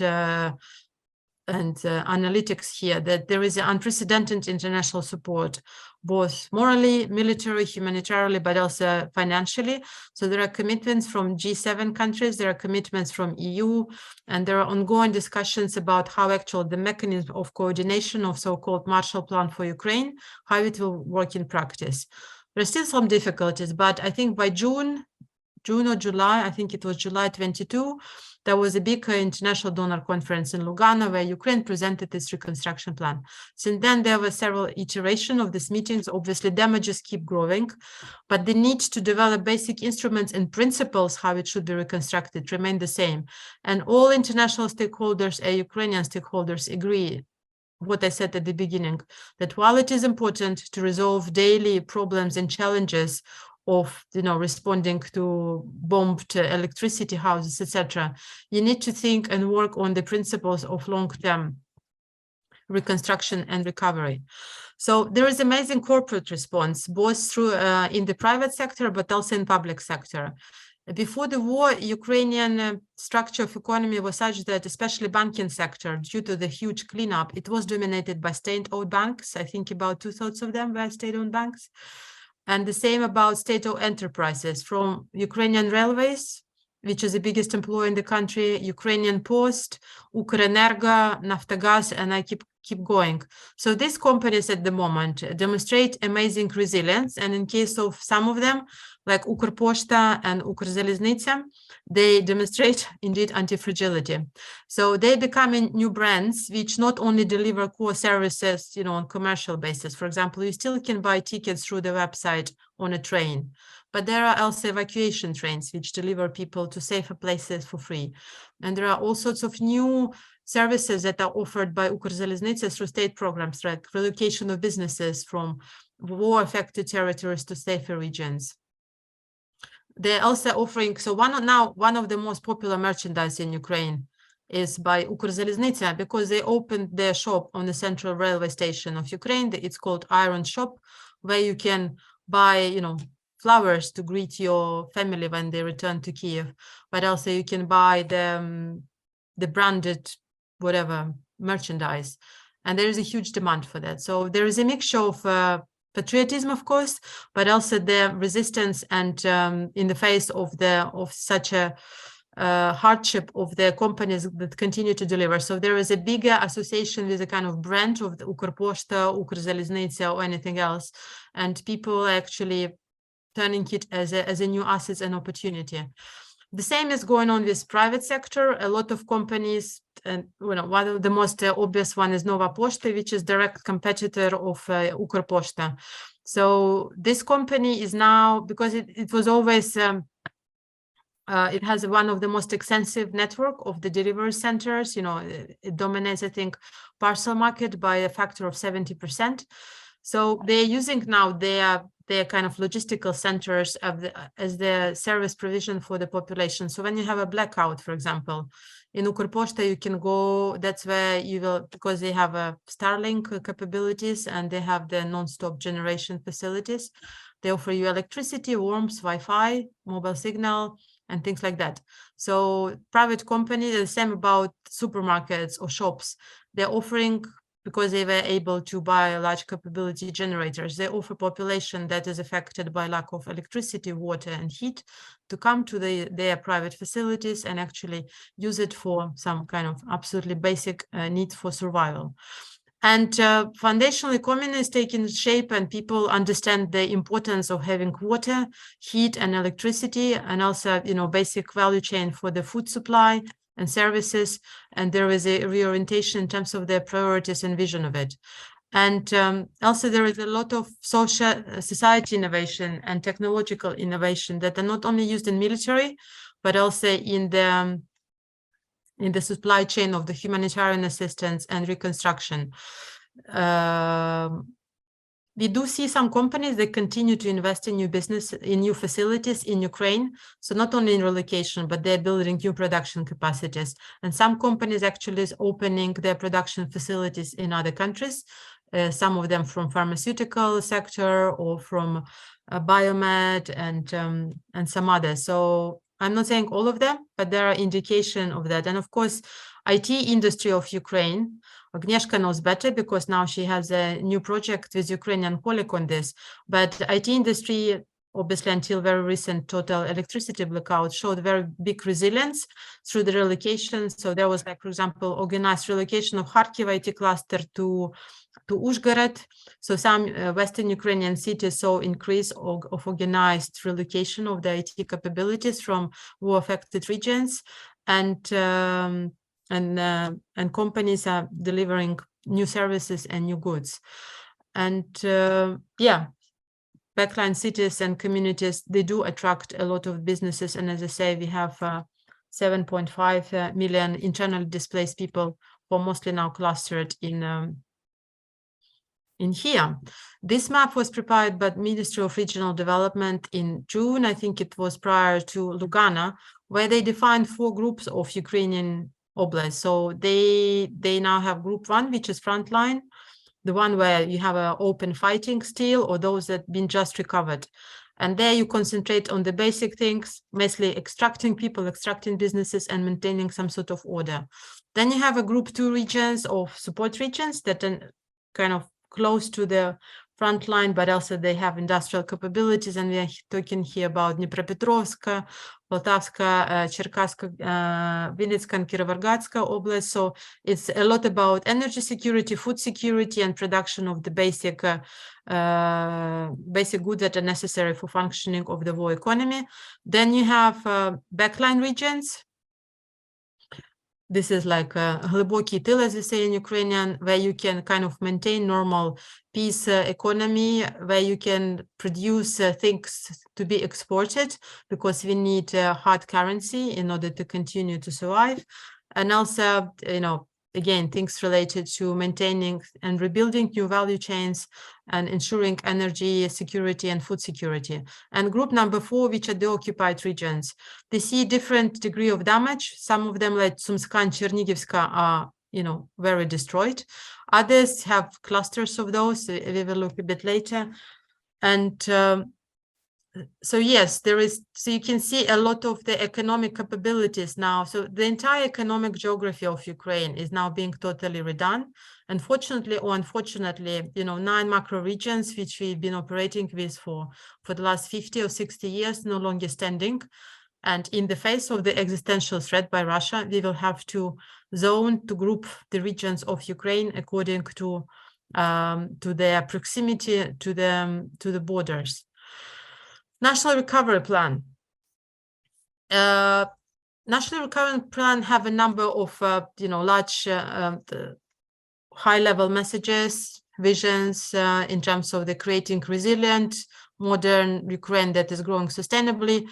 analytics here, that there is unprecedented international support, both morally, military, humanitarily, but also financially. So there are commitments from G7 countries, there are commitments from EU, and there are ongoing discussions about how actually the mechanism of coordination of so-called Marshall Plan for Ukraine, how it will work in practice. There are still some difficulties, but I think by June or July, I think it was July 22, there was a big international donor conference in Lugano where Ukraine presented its reconstruction plan. Since then, there were several iterations of these meetings. Obviously, damages keep growing, but the need to develop basic instruments and principles how it should be reconstructed remain the same. And all international stakeholders and Ukrainian stakeholders agree what I said at the beginning, that while it is important to resolve daily problems and challenges of responding to bombed electricity houses, etc., you need to think and work on the principles of long-term reconstruction and recovery. So there is amazing corporate response, both through in the private sector, but also in public sector. Before the war, Ukrainian structure of economy was such that, especially banking sector, due to the huge cleanup, it was dominated by state-owned banks. I think about 2/3 of them were state-owned banks. And the same about state-owned enterprises, from Ukrainian Railways, which is the biggest employer in the country, Ukrainian Post, Ukrenergo, Naftogaz, and I keep going. So these companies at the moment demonstrate amazing resilience. And in case of some of them, like Ukrposhta and Ukrzaliznytsia, they demonstrate indeed anti-fragility. So they becoming new brands, which not only deliver core services, on commercial basis. For example, you still can buy tickets through the website on a train, but there are also evacuation trains which deliver people to safer places for free. And there are all sorts of new services that are offered by Ukrzaliznytsia through state programs, like relocation of businesses from war-affected territories to safer regions. They're also offering, so one of the most popular merchandise in Ukraine is by Ukrzaliznytsia, because they opened their shop on the central railway station of Ukraine. It's called Iron Shop, where you can buy, flowers to greet your family when they return to Kiev, but also you can buy the branded whatever merchandise, and there is a huge demand for that. So there is a mixture of patriotism, of course, but also the resistance and in the face of such a hardship of the companies that continue to deliver. So there is a bigger association with a kind of brand of the Ukrposhta, Ukrzaliznytsia, or anything else, and people are actually turning it as a new asset and opportunity. The same is going on with private sector. A lot of companies, and one of the most obvious one is Nova Poshta, which is direct competitor of Ukrposhta. So this company is now, because it was always, it has one of the most extensive network of the delivery centers. It dominates, I think, parcel market by a factor of 70%. So they're using now their kind of logistical centers as the service provision for the population. So when you have a blackout, for example, in Ukrposhta, you can go, that's where you will, because they have a Starlink capabilities and they have the non-stop generation facilities. They offer you electricity, warmth, Wi-Fi, mobile signal, and things like that. So private companies, the same about supermarkets or shops, they're offering, because they were able to buy large capability generators, they offer population that is affected by lack of electricity, water, and heat to come to their private facilities and actually use it for some kind of absolutely basic need for survival. And foundational economy is taking shape, and people understand the importance of having water, heat, and electricity, and also, basic value chain for the food supply and services. And there is a reorientation in terms of their priorities and vision of it. And also there is a lot of society innovation and technological innovation that are not only used in military, but also in the supply chain of the humanitarian assistance and reconstruction. We do see some companies that continue to invest in new facilities in Ukraine. So not only in relocation, but they're building new production capacities. And some companies actually is opening their production facilities in other countries. Some of them from pharmaceutical sector or from biomed and some others. So I'm not saying all of them, but there are indication of that. And of course, IT industry of Ukraine, Agnieszka knows better because now she has a new project with Ukrainian colleague on this. But IT industry, obviously until very recent total electricity blackout, showed very big resilience through the relocation. So there was, like, for example, organized relocation of Kharkiv IT cluster to Uzhhorod. So some Western Ukrainian cities saw increase of organized relocation of the IT capabilities from war-affected regions, and companies are delivering new services and new goods. And backline cities and communities, they do attract a lot of businesses. And as I say, we have 7.5 million internally displaced people who are mostly now clustered in here. This map was prepared by the Ministry of Regional Development in June. I think it was prior to Lugana, where they defined 4 groups of Ukrainian oblasts. So they now have group 1, which is frontline, the one where you have an open fighting still, or those that been just recovered. And there you concentrate on the basic things, mostly extracting people, extracting businesses, and maintaining some sort of order. Then you have a group 2 regions or support regions that are kind of close to the front line, but also they have industrial capabilities. And we are talking here about Dnipropetrovsk, Poltavska, Cherkasska, Vinnytska, and Kirovargadska Oblast. So it's a lot about energy security, food security, and production of the basic goods that are necessary for functioning of the war economy. Then you have backline regions. This is like глибокий тил, as we say in Ukrainian, where you can kind of maintain normal peace economy, where you can produce things to be exported, because we need hard currency in order to continue to survive. And also, you know, again, things related to maintaining and rebuilding new value chains and ensuring energy security and food security. And group number 4, which are the occupied regions, they see different degree of damage. Some of them, like Sumska and Chernigivska, are, you know, very destroyed. Others have clusters of those. We will look a bit later. And so yes, there is, so you can see a lot of the economic capabilities now. So the entire economic geography of Ukraine is now being totally redone. Unfortunately or unfortunately, you know, 9 macro regions, which we've been operating with for the last 50 or 60 years, no longer standing. And in the face of the existential threat by Russia, we will have to group the regions of Ukraine according to their proximity to the borders. National Recovery Plan. National Recovery Plan have a number of, you know, large high-level messages, visions in terms of the creating resilient, modern Ukraine that is growing sustainably.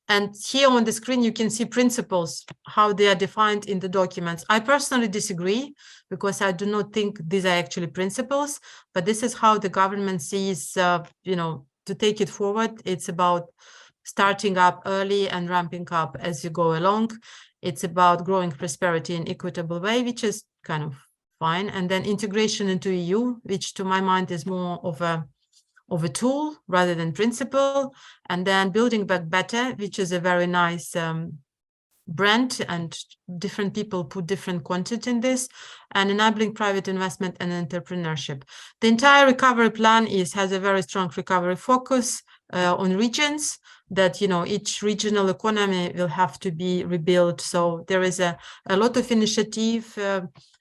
And here on the screen, you can see principles, how they are defined in the documents. I personally disagree, because I do not think these are actually principles, but this is how the government sees, you know, to take it forward. It's about starting up early and ramping up as you go along. It's about growing prosperity in equitable way, which is kind of fine. And then integration into EU, which to my mind is more of a tool rather than principle. And then building back better, which is a very nice brand, and different people put different content in this, and enabling private investment and entrepreneurship. The entire recovery plan has a very strong recovery focus on regions, that, you know, each regional economy will have to be rebuilt. So there is a lot of initiative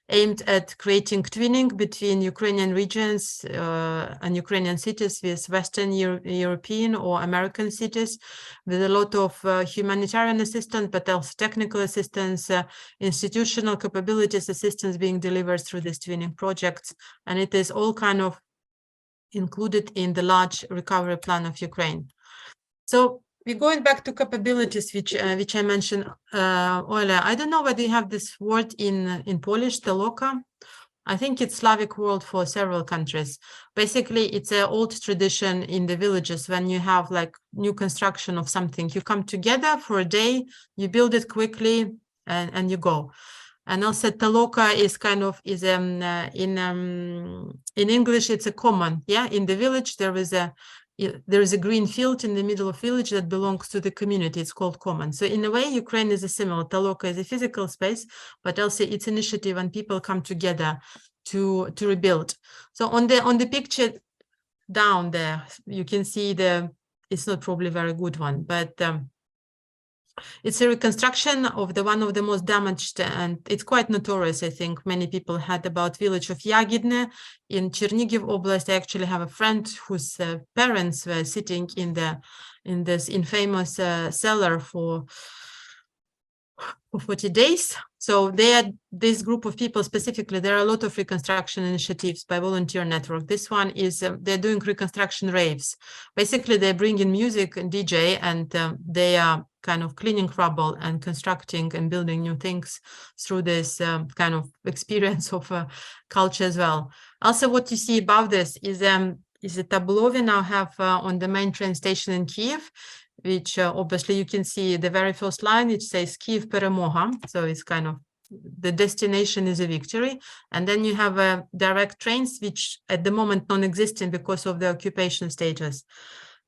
aimed at creating twinning between Ukrainian regions and Ukrainian cities with Western European or American cities, with a lot of humanitarian assistance, but also technical assistance, institutional capabilities assistance being delivered through these twinning projects. And it is all kind of included in the large recovery plan of Ukraine. So we're going back to capabilities, which I mentioned earlier. I don't know whether you have this word in Polish, teloka. I think it's Slavic word for several countries. Basically, it's an old tradition in the villages when you have like new construction of something. You come together for a day, you build it quickly, and you go. And also teloka is kind of in English, it's a common. Yeah, in the village there is a green field in the middle of village that belongs to the community. It's called common. So in a way, Ukraine is a similar. Teloka is a physical space, but also it's initiative when people come together to rebuild. So on the picture down there, you can see it's not probably a very good one, but it's a reconstruction of one of the most damaged, and it's quite notorious. I think many people heard about village of Yagidne in Chernigiv Oblast. I actually have a friend whose parents were sitting in this infamous cellar for 40 days. So this group of people specifically, there are a lot of reconstruction initiatives by volunteer network. This one is, they're doing reconstruction raves. Basically, they bring in music and DJ, and they are kind of cleaning rubble and constructing and building new things through this kind of experience of culture as well. Also, what you see above this is a tableau we now have on the main train station in Kiev, which obviously you can see the very first line, which says Kiev Peremoga. So it's kind of the destination is a victory. And then you have direct trains, which at the moment non-existent because of the occupation status.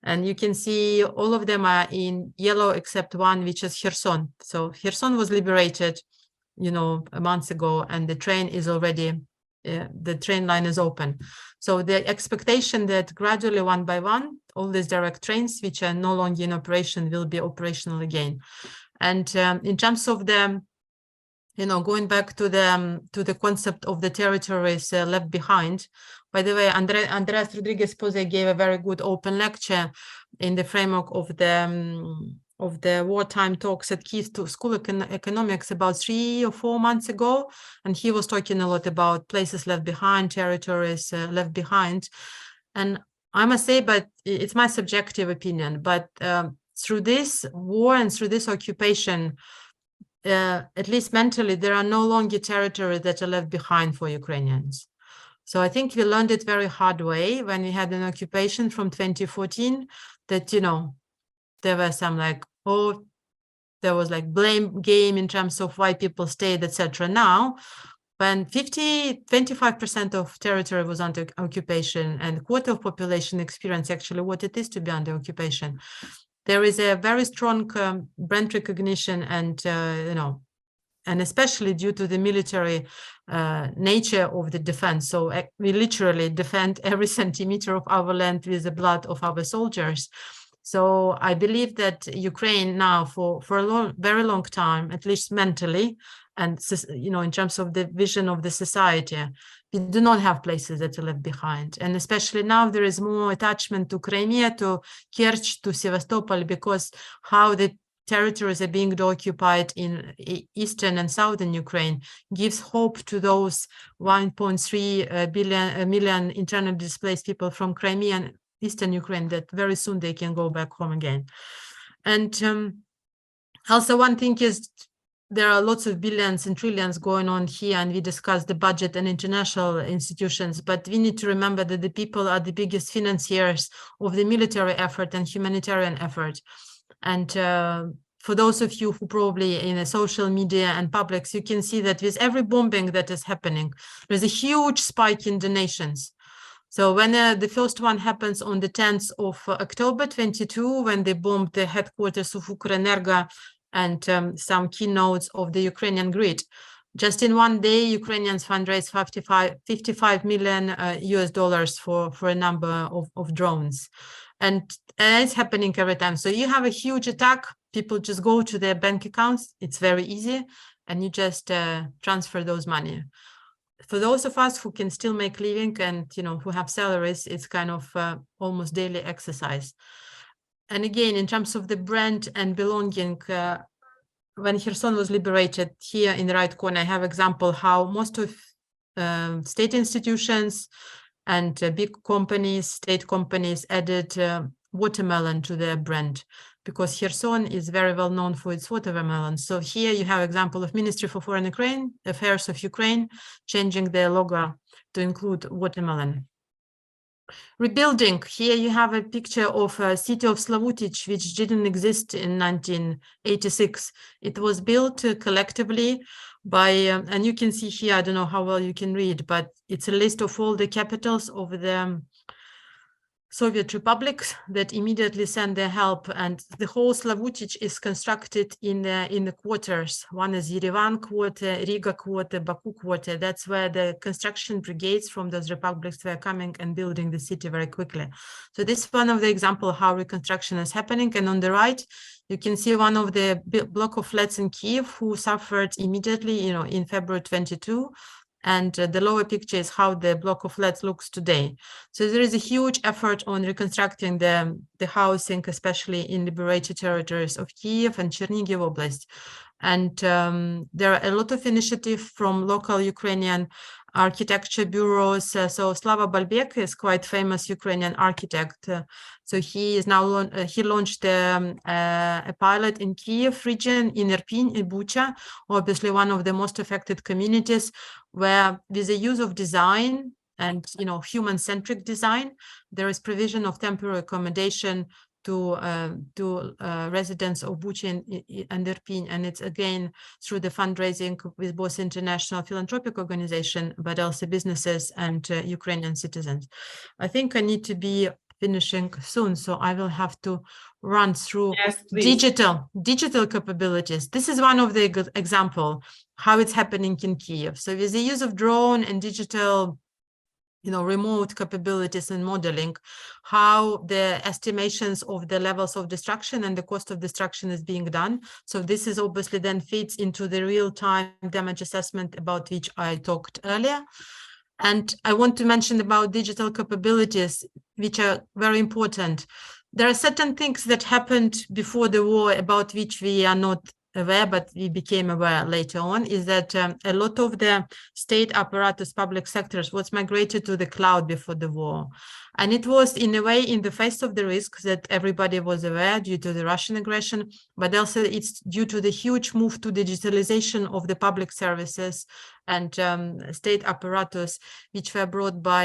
And you can see all of them are in yellow except one, which is Kherson. So Kherson was liberated, you know, a month ago, and the train is already, the train line is open. So the expectation that gradually, one by one, all these direct trains, which are no longer in operation, will be operational again. And in terms of the, you know, going back to the concept of the territories left behind. By the way, Andreas Rodriguez Pose gave a very good open lecture in the framework of the wartime talks at Kyiv School of Economics about 3 or 4 months ago, and he was talking a lot about places left behind, territories left behind. And I must say, but it's my subjective opinion, but through this war and through this occupation, at least mentally, there are no longer territories that are left behind for Ukrainians. So I think we learned it very hard way when we had an occupation from 2014 that, you know, there were some like, oh, there was like blame game in terms of why people stayed, etc. Now, when 25% of territory was under occupation and a quarter of population experience actually what it is to be under occupation, there is a very strong brand recognition and, you know, and especially due to the military nature of the defense. So we literally defend every centimeter of our land with the blood of our soldiers. So I believe that Ukraine now for a very long time, at least mentally, and, you know, in terms of the vision of the society, we do not have places that are left behind. And especially now there is more attachment to Crimea, to Kerch, to Sevastopol, because how the territories are being occupied in eastern and southern Ukraine gives hope to those 1.3 million internally displaced people from Crimea and eastern Ukraine that very soon they can go back home again. And also one thing is, there are lots of billions and trillions going on here, and we discussed the budget and international institutions, but we need to remember that the people are the biggest financiers of the military effort and humanitarian effort. And for those of you who probably in a social media and publics, you can see that with every bombing that is happening, there's a huge spike in donations. So when the first one happens on the 10th of October 22, when they bombed the headquarters of Ukrenergo and some keynotes of the Ukrainian grid, just in one day, Ukrainians fundraised 55 million US dollars for a number of drones. And it's happening every time. So you have a huge attack, people just go to their bank accounts, it's very easy, and you just transfer those money. For those of us who can still make living and, you know, who have salaries, it's kind of almost daily exercise. And again, in terms of the brand and belonging, when Kherson was liberated, here in the right corner, I have example how most of state institutions and big companies, state companies added watermelon to their brand, because Kherson is very well known for its watermelon. So here you have example of Ministry for Foreign Affairs of Ukraine changing their logo to include watermelon. Rebuilding, here you have a picture of a city of Slavutich, which didn't exist in 1986. It was built collectively by, and you can see here, I don't know how well you can read, but it's a list of all the capitals of the Soviet republics that immediately send their help, and the whole Slavutich is constructed in the quarters. One is Yerevan quarter, Riga quarter, Baku quarter. That's where the construction brigades from those republics were coming and building the city very quickly. So this is one of the example how reconstruction is happening. And on the right, you can see one of the block of flats in Kyiv who suffered immediately, you know, in February 22. And the lower picture is how the block of flats looks today. So there is a huge effort on reconstructing the housing, especially in liberated territories of Kyiv and Chernihiv Oblast. And there are a lot of initiatives from local Ukrainian architecture bureaus. So Slava Balbek is quite famous Ukrainian architect. So he is now he launched a pilot in Kyiv region, in Irpin, in Bucha, obviously one of the most affected communities, where with the use of design and, you know, human-centric design, there is provision of temporary accommodation to residents of Bucha and Irpin, and it's again through the fundraising with both international philanthropic organization, but also businesses and Ukrainian citizens. I think I need to be finishing soon, so I will have to run through Yes, please. digital capabilities. This is one of the good example how it's happening in Kiev. So with the use of drone and digital, remote capabilities and modeling, how the estimations of the levels of destruction and the cost of destruction is being done. So this is obviously then feeds into the real-time damage assessment about which I talked earlier. And I want to mention about digital capabilities, which are very important. There are certain things that happened before the war about which we are not aware, but we became aware later on, is that a lot of the state apparatus, public sectors was migrated to the cloud before the war. And it was in a way in the face of the risks that everybody was aware due to the Russian aggression, but also it's due to the huge move to digitalization of the public services and state apparatus, which were brought by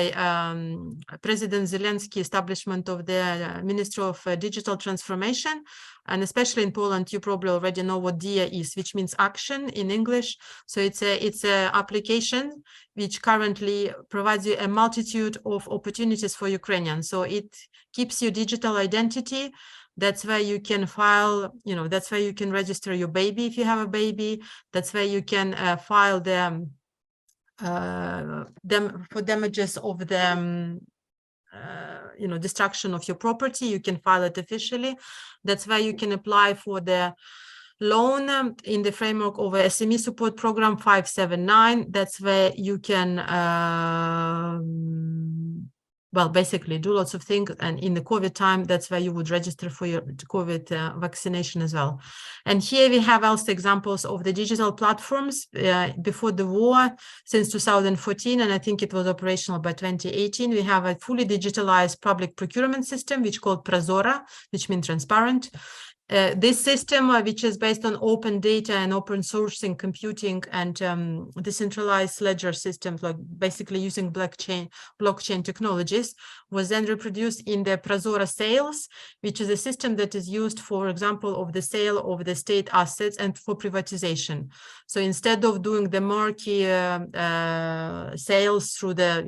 President Zelensky, establishment of the Ministry of Digital Transformation. And especially in Poland, you probably already know what DIA is, which means action in English. So it's a application which currently provides you a multitude of opportunities for Ukrainians. So it keeps your digital identity. That's where you can file, that's where you can register your baby if you have a baby. That's where you can file them for damages of the destruction of your property. You can file it officially. That's why you can apply for the loan in the framework of a SME support program 579. That's where you can basically do lots of things. And in the COVID time, that's where you would register for your COVID vaccination as well. And here we have also examples of the digital platforms before the war since 2014, and I think it was operational by 2018. We have a fully digitalized public procurement system, which is called Prozora, which means transparent. This system, which is based on open data and open sourcing computing and decentralized ledger systems, like basically using blockchain technologies, was then reproduced in the Prozora sales, which is a system that is used, for example, of the sale of the state assets and for privatization. So instead of doing the murky sales through the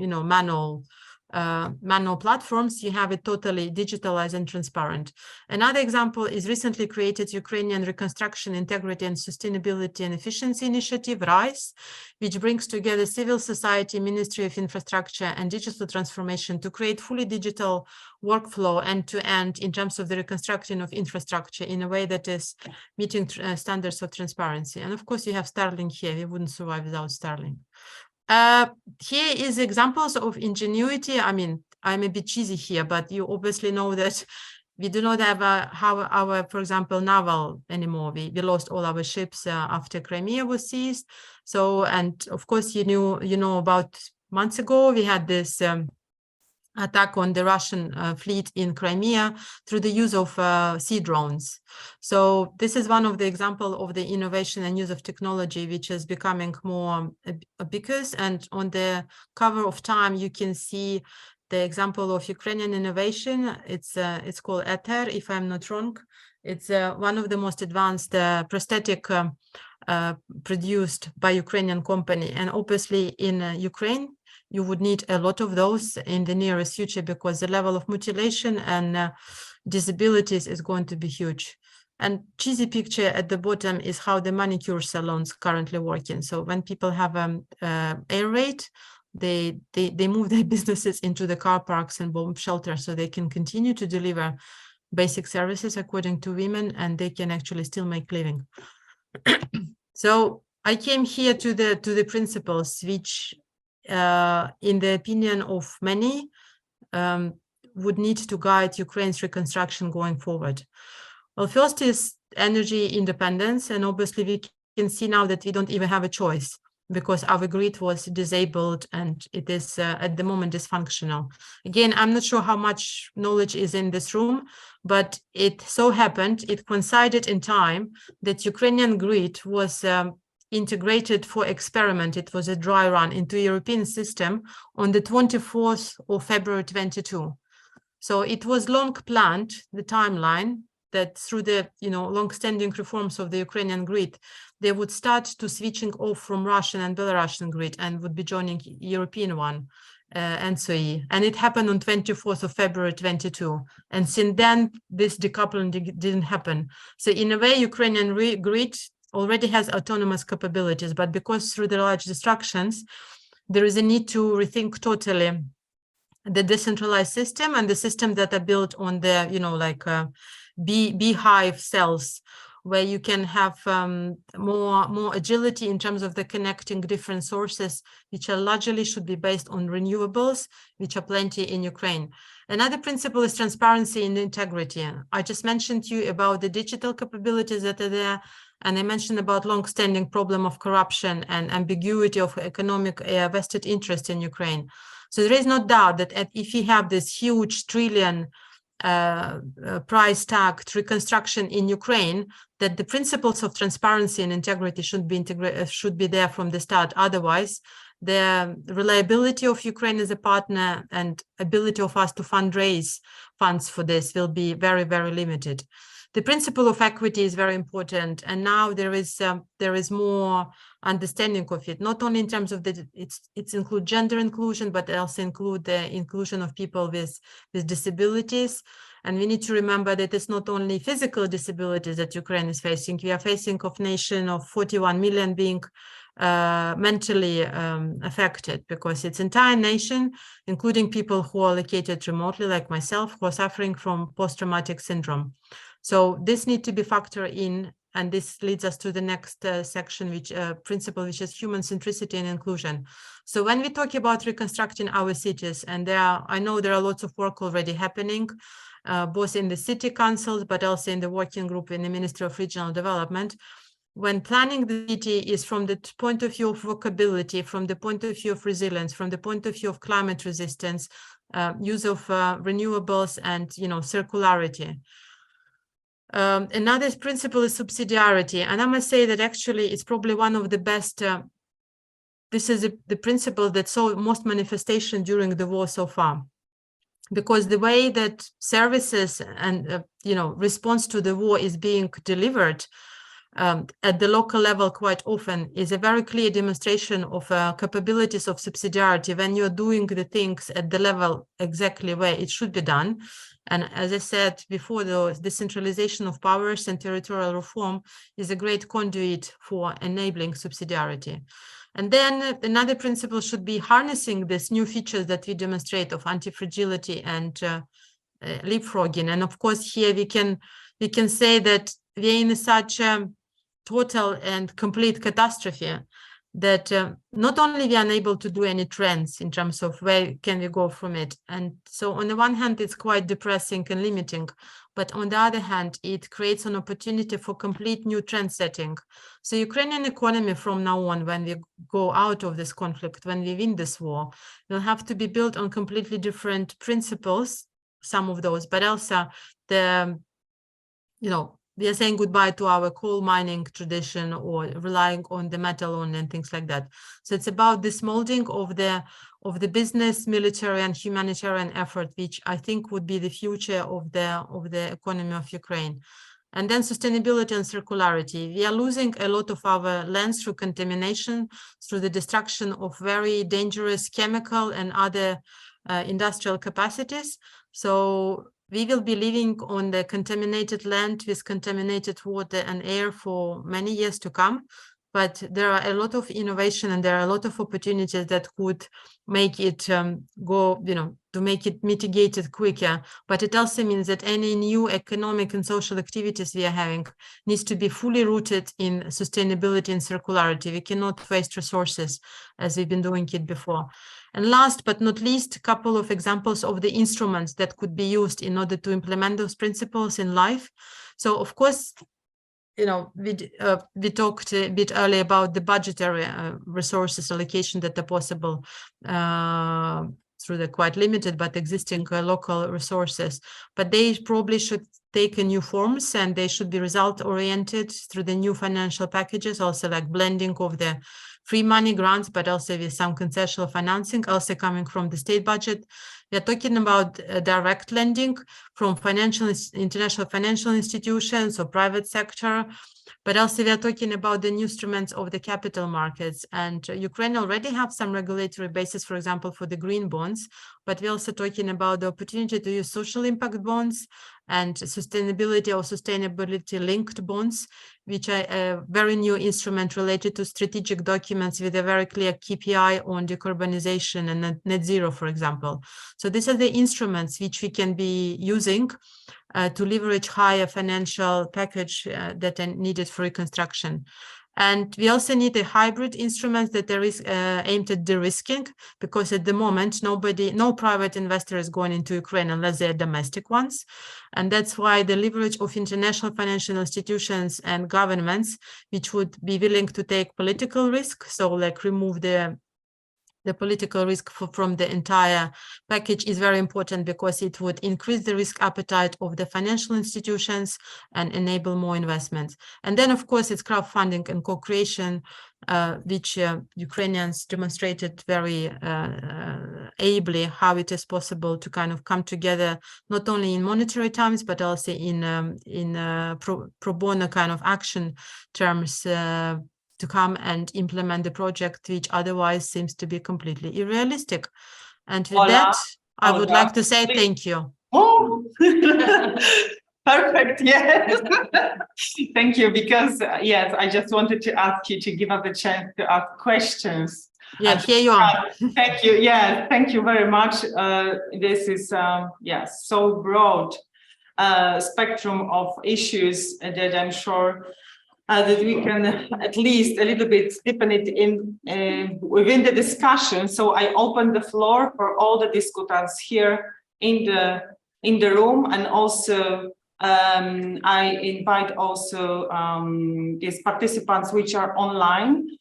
manual platforms, you have it totally digitalized and transparent. Another example is recently created Ukrainian Reconstruction, Integrity and Sustainability and Efficiency Initiative, RISE, which brings together civil society, Ministry of Infrastructure and Digital Transformation to create fully digital workflow end-to-end in terms of the reconstruction of infrastructure in a way that is meeting standards of transparency. And of course, you have Starlink here. We wouldn't survive without Starlink. Here is examples of ingenuity. I mean, I'm a bit cheesy here, but you obviously know that we do not have our, for example, naval anymore. We lost all our ships after Crimea was seized. So, and of course, you know about months ago, we had this attack on the Russian fleet in Crimea through the use of sea drones. So this is one of the examples of the innovation and use of technology, which is becoming more ubiquitous. And on the cover of Time, you can see the example of Ukrainian innovation. It's called Ether, if I'm not wrong. It's one of the most advanced prosthetic produced by Ukrainian company. And obviously in Ukraine, you would need a lot of those in the nearest future because the level of mutilation and disabilities is going to be huge. And cheesy picture at the bottom is how the manicure salons currently working. So when people have air raid, they move their businesses into the car parks and bomb shelters so they can continue to deliver basic services according to women, and they can actually still make living. So I came here to the principles which in the opinion of many, would need to guide Ukraine's reconstruction going forward. Well, first is energy independence, and obviously we can see now that we don't even have a choice because our grid was disabled and it is at the moment dysfunctional. Again, I'm not sure how much knowledge is in this room, but it so happened, it coincided in time that Ukrainian grid was integrated for experiment. It was a dry run into European system on the 24th of February 22. So it was long planned, the timeline, that through the long-standing reforms of the Ukrainian grid, they would start to switching off from Russian and Belarusian grid and would be joining European one. ENTSO-E, and it happened on 24th of February 22. And since then, this decoupling didn't happen. So in a way, Ukrainian grid already has autonomous capabilities, but because through the large destructions, there is a need to rethink totally the decentralized system and the system that are built on the, like beehive cells, where you can have more agility in terms of the connecting different sources, which are largely should be based on renewables, which are plenty in Ukraine. Another principle is transparency and integrity. I just mentioned to you about the digital capabilities that are there, and I mentioned about long-standing problem of corruption and ambiguity of economic vested interest in Ukraine. So there is no doubt that if you have this huge trillion price tag reconstruction in Ukraine, that the principles of transparency and integrity should be there from the start. Otherwise, the reliability of Ukraine as a partner and ability of us to fundraise funds for this will be very, very limited. The principle of equity is very important, and now there is more understanding of it, not only in terms of it's include gender inclusion, but also include the inclusion of people with disabilities. And we need to remember that it's not only physical disabilities that Ukraine is facing. We are facing a nation of 41 million being mentally affected, because it's entire nation, including people who are located remotely, like myself, who are suffering from post-traumatic syndrome. So this needs to be factored in, and this leads us to the next section, which principle, which is human centricity and inclusion. So when we talk about reconstructing our cities, and I know there are lots of work already happening, both in the city councils, but also in the working group in the Ministry of Regional Development. When planning the city is from the point of view of walkability, from the point of view of resilience, from the point of view of climate resistance, use of renewables, and circularity. Another principle is subsidiarity, and I must say that actually it's probably one of the best. This is the principle that saw most manifestation during the war so far, because the way that services and response to the war is being delivered at the local level quite often is a very clear demonstration of capabilities of subsidiarity when you're doing the things at the level exactly where it should be done. And as I said before, the decentralization of powers and territorial reform is a great conduit for enabling subsidiarity. And then another principle should be harnessing these new features that we demonstrate of anti-fragility and leapfrogging. And of course, here we can say that we're in such a total and complete catastrophe that not only we are unable to do any trends in terms of where can we go from it. And so on the one hand, it's quite depressing and limiting, but on the other hand, it creates an opportunity for complete new trend setting. So Ukrainian economy from now on, when we go out of this conflict, when we win this war, will have to be built on completely different principles, some of those, but also the, we are saying goodbye to our coal mining tradition or relying on the metal only and things like that. So it's about this molding of the business, military, and humanitarian effort, which I think would be the future of the economy of Ukraine. And then sustainability and circularity. We are losing a lot of our lands through contamination, through the destruction of very dangerous chemical and other industrial capacities. So we will be living on the contaminated land with contaminated water and air for many years to come. But there are a lot of innovation and there are a lot of opportunities that could make it to make it mitigated quicker. But it also means that any new economic and social activities we are having needs to be fully rooted in sustainability and circularity. We cannot waste resources as we've been doing it before. And last but not least, a couple of examples of the instruments that could be used in order to implement those principles in life. So, of course, we talked a bit earlier about the budgetary resources allocation that are possible through the quite limited but existing local resources. But they probably should take new forms, and they should be result-oriented through the new financial packages, also like blending of the free money grants, but also with some concessional financing, also coming from the state budget. We are talking about direct lending from international financial institutions or private sector, but also we are talking about the new instruments of the capital markets. And Ukraine already have some regulatory basis, for example, for the green bonds, but we're also talking about the opportunity to use social impact bonds and sustainability linked bonds, which are a very new instrument related to strategic documents with a very clear KPI on decarbonization and net zero, for example. So these are the instruments which we can be using to leverage higher financial package that are needed for reconstruction. And we also need a hybrid instrument that there is aimed at de-risking, because at the moment, no private investor is going into Ukraine unless they're domestic ones. And that's why the leverage of international financial institutions and governments, which would be willing to take political risk, so like remove the political risk from the entire package, is very important, because it would increase the risk appetite of the financial institutions and enable more investments. And then, of course, it's crowdfunding and co-creation, which Ukrainians demonstrated very ably how it is possible to kind of come together, not only in monetary terms, but also in pro bono kind of action terms, to come and implement the project, which otherwise seems to be completely unrealistic. And with that, I would like to say thank you. Oh, perfect. Yes. Thank you. Because yes, I just wanted to ask you to give us a chance to ask questions. Yeah, here you are. Thank you. Yeah, thank you very much. This is yes, so broad spectrum of issues that I'm sure that we can at least a little bit deepen it in within the discussion. So I open the floor for all the discussants here in the room, and also I invite also these participants which are online.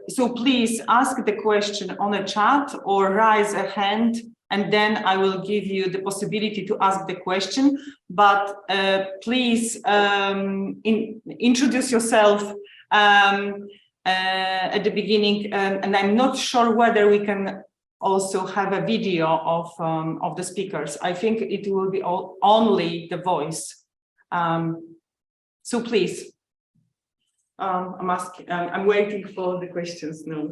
So please ask the question on a chat or raise a hand, and then I will give you the possibility to ask the question. But please introduce yourself at the beginning, and I'm not sure whether we can also have a video of the speakers. I think it will be only the voice. So please, I'm waiting for the questions now.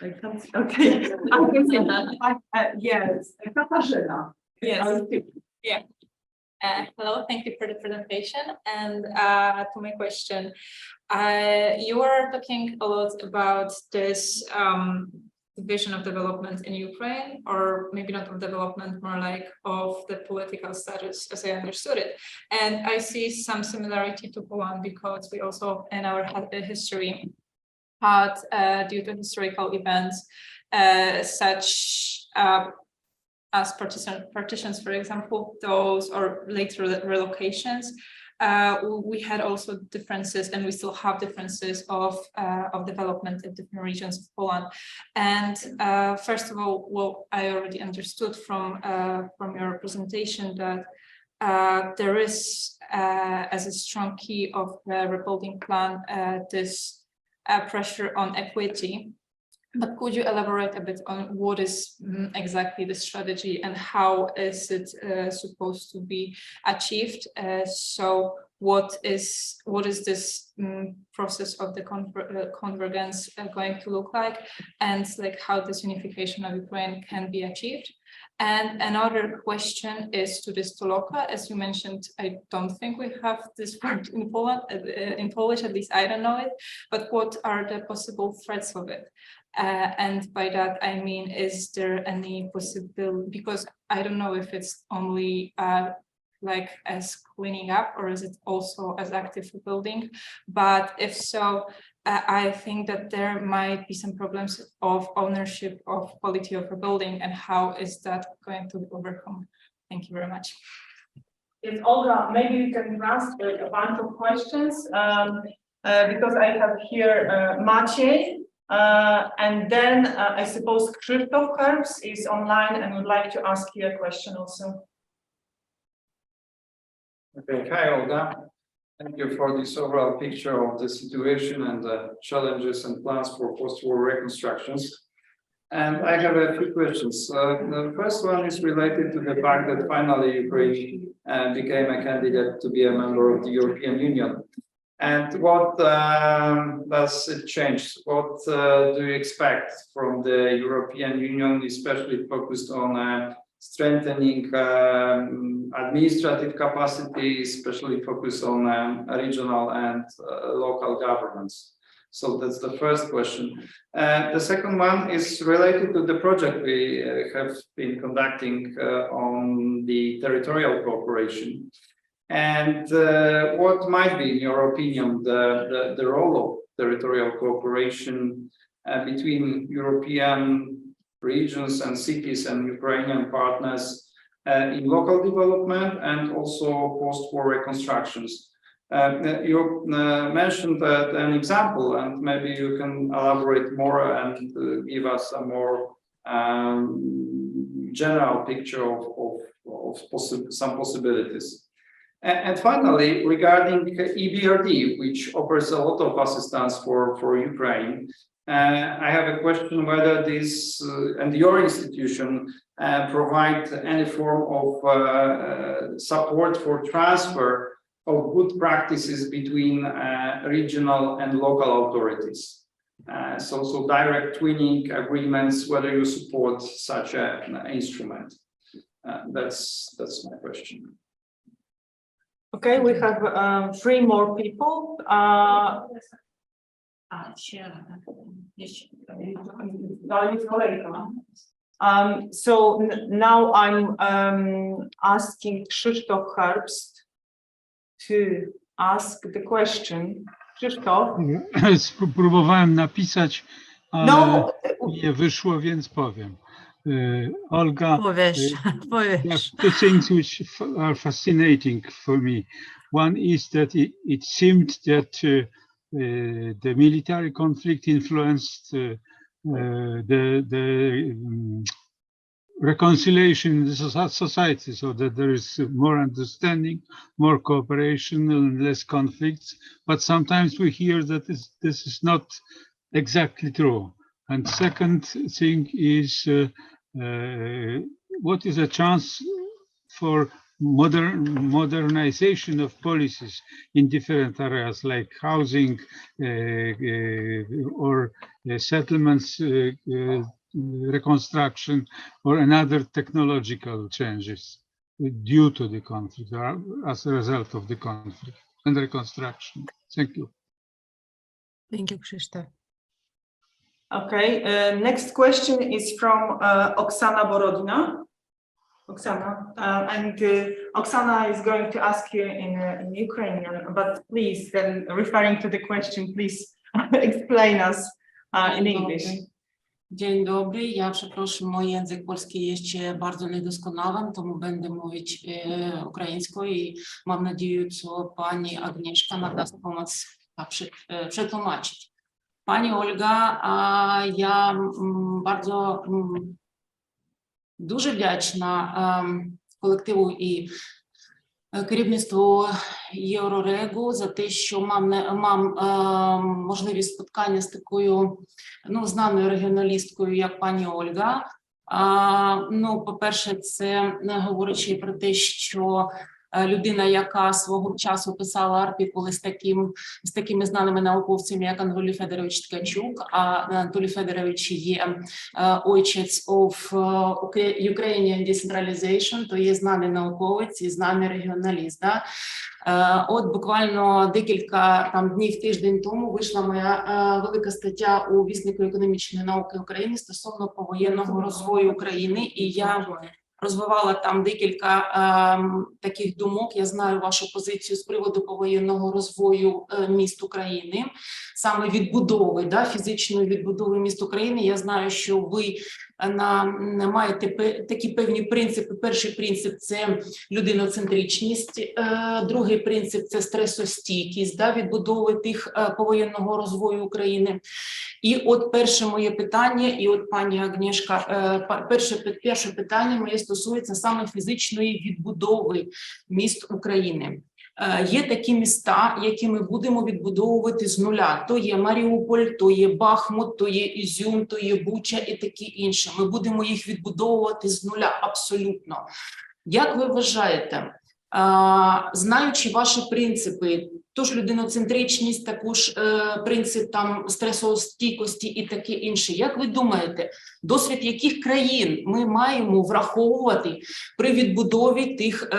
I can't, okay. I can see that. Yes, Katarzyna. Yes. Yeah. Hello, thank you for the presentation. And to my question, you were talking a lot about this vision of development in Ukraine, or maybe not of development, more like of the political status, as I understood it. And I see some similarity to Poland, because we also in our history had, due to historical events, such as partitions, for example, those, or later relocations, we had also differences, and we still have differences of development in different regions of Poland. And first of all, well, I already understood from your presentation that there is, as a strong key of the rebuilding plan, this pressure on equity. But could you elaborate a bit on what is exactly the strategy, and how is it supposed to be achieved? So what is this process of the convergence going to look like, and like how this unification of Ukraine can be achieved? And another question is to this Toloka. As you mentioned, I don't think we have this word in Poland, in Polish, at least I don't know it, but what are the possible threats of it? And by that, I mean, is there any possibility, because I don't know if it's only like as cleaning up, or is it also as active rebuilding? But if so, I think that there might be some problems of ownership of quality of rebuilding, and how is that going to be overcome? Thank you very much. Yes, Olga, maybe you can ask a bunch of questions, because I have here Maciej, and then I suppose Krzysztof Herbst is online and would like to ask you a question also. Okay, hi Olga. Thank you for this overall picture of the situation and the challenges and plans for post-war reconstructions. And I have a few questions. The first one is related to the fact that finally Ukraine became a candidate to be a member of the European Union. And what does it change? What do you expect from the European Union, especially focused on strengthening administrative capacity, especially focused on regional and local governments? So that's the first question. The second one is related to the project we have been conducting on the territorial cooperation. And what might be, in your opinion, the role of territorial cooperation between European regions and cities and Ukrainian partners in local development and also post-war reconstructions? You mentioned an example, and maybe you can elaborate more and give us a more general picture of some possibilities. And finally, regarding EBRD, which offers a lot of assistance for Ukraine, I have a question whether this and your institution provide any form of support for transfer of good practices between regional and local authorities. So direct twinning agreements, whether you support such an instrument. That's my question. Okay, we have 3 more people. So now I'm asking Krzysztof Herbst to ask the question. Krzysztof? Próbowałem napisać, ale No. nie wyszło, więc powiem. Olga, Powiesz. there are 2 things which are fascinating for me. One is that it seemed that the military conflict influenced the reconciliation in the society, so that there is more understanding, more cooperation, and less conflicts. But sometimes we hear that this is not exactly true. And second thing is, what is a chance for modernization of policies in different areas like housing or settlements reconstruction or another technological changes due to the conflict or as a result of the conflict and reconstruction. Thank you. Thank you, Krzysztof. Okay, next question is from Oksana Borodina. Oksana, Oksana is going to ask you in Ukrainian, but please, then referring to the question, please explain us in English. Dzień dobry, ja przepraszam, mój język polski jeszcze bardzo niedoskonałym, тому będę mówić ukraińsko i mam nadzieję, co pani Agnieszka naдаст pomoc przetłumaczyć. Pani Olga, ja bardzo дуже вдячна колективу і керівництву Єврорегу за те, що мам можливість спілкування з такою знаною регіоналісткою, як пані Ольга. По-перше, це говорячи про те, що людина, яка свого часу писала артикули з такими знаними науковцями, як Анатолій Федорович Ткачук, а Анатолій Федорович є отець of Ukrainian decentralisation, то є знаний науковець і знаний регіоналіст. Да? От буквально декілька днів, тиждень тому вийшла моя велика стаття у Віснику економічної науки України стосовно повоєнного розвою України, і я розвивала там декілька таких думок. Я знаю вашу позицію з приводу повоєнного розвою міст України, саме відбудови, фізичної відбудови міст України. Я знаю, що ви маєте такі певні принципи. Перший принцип – це людиноцентричність, другий принцип – це стресостійкість, відбудови повоєнного розвою України. І от перше моє питання, і от пані Агнєшка, перше питання моє стосується саме фізичної відбудови міст України. Є такі міста, які ми будемо відбудовувати з нуля. То є Маріуполь, то є Бахмут, то є Ізюм, то є Буча і такі інші. Ми будемо їх відбудовувати з нуля абсолютно. Як ви вважаєте, знаючи ваші принципи, тож людиноцентричність, також принцип там стресостійкості і таке інше, як ви думаєте, досвід яких країн ми маємо враховувати при відбудові тих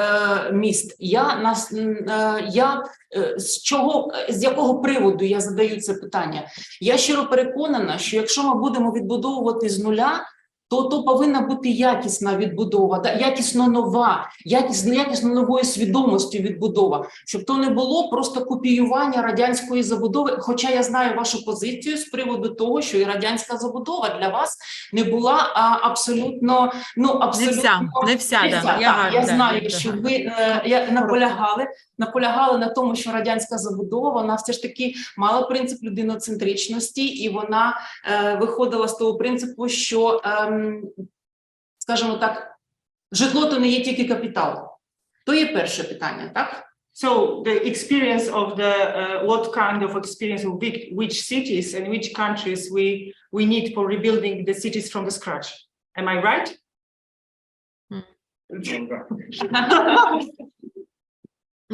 міст? З якого приводу я задаю це питання? Я щиро переконана, що якщо ми будемо відбудовувати з нуля, то повинна бути якісна відбудова, якісно нова, якісно нової свідомості відбудова, щоб то не було просто копіювання радянської забудови, хоча я знаю вашу позицію з приводу того, що і радянська забудова для вас не була абсолютно, Не вся, да. Я знаю, що ви наполягали на тому, що радянська забудова, вона все ж таки мала принцип людиноцентричності, і вона виходила з того принципу, що, скажімо так, житло то не є тільки капітал. То є перше питання, так? So the experience of the what kind of experience of which cities and which countries we need for rebuilding the cities from the scratch. Am I right?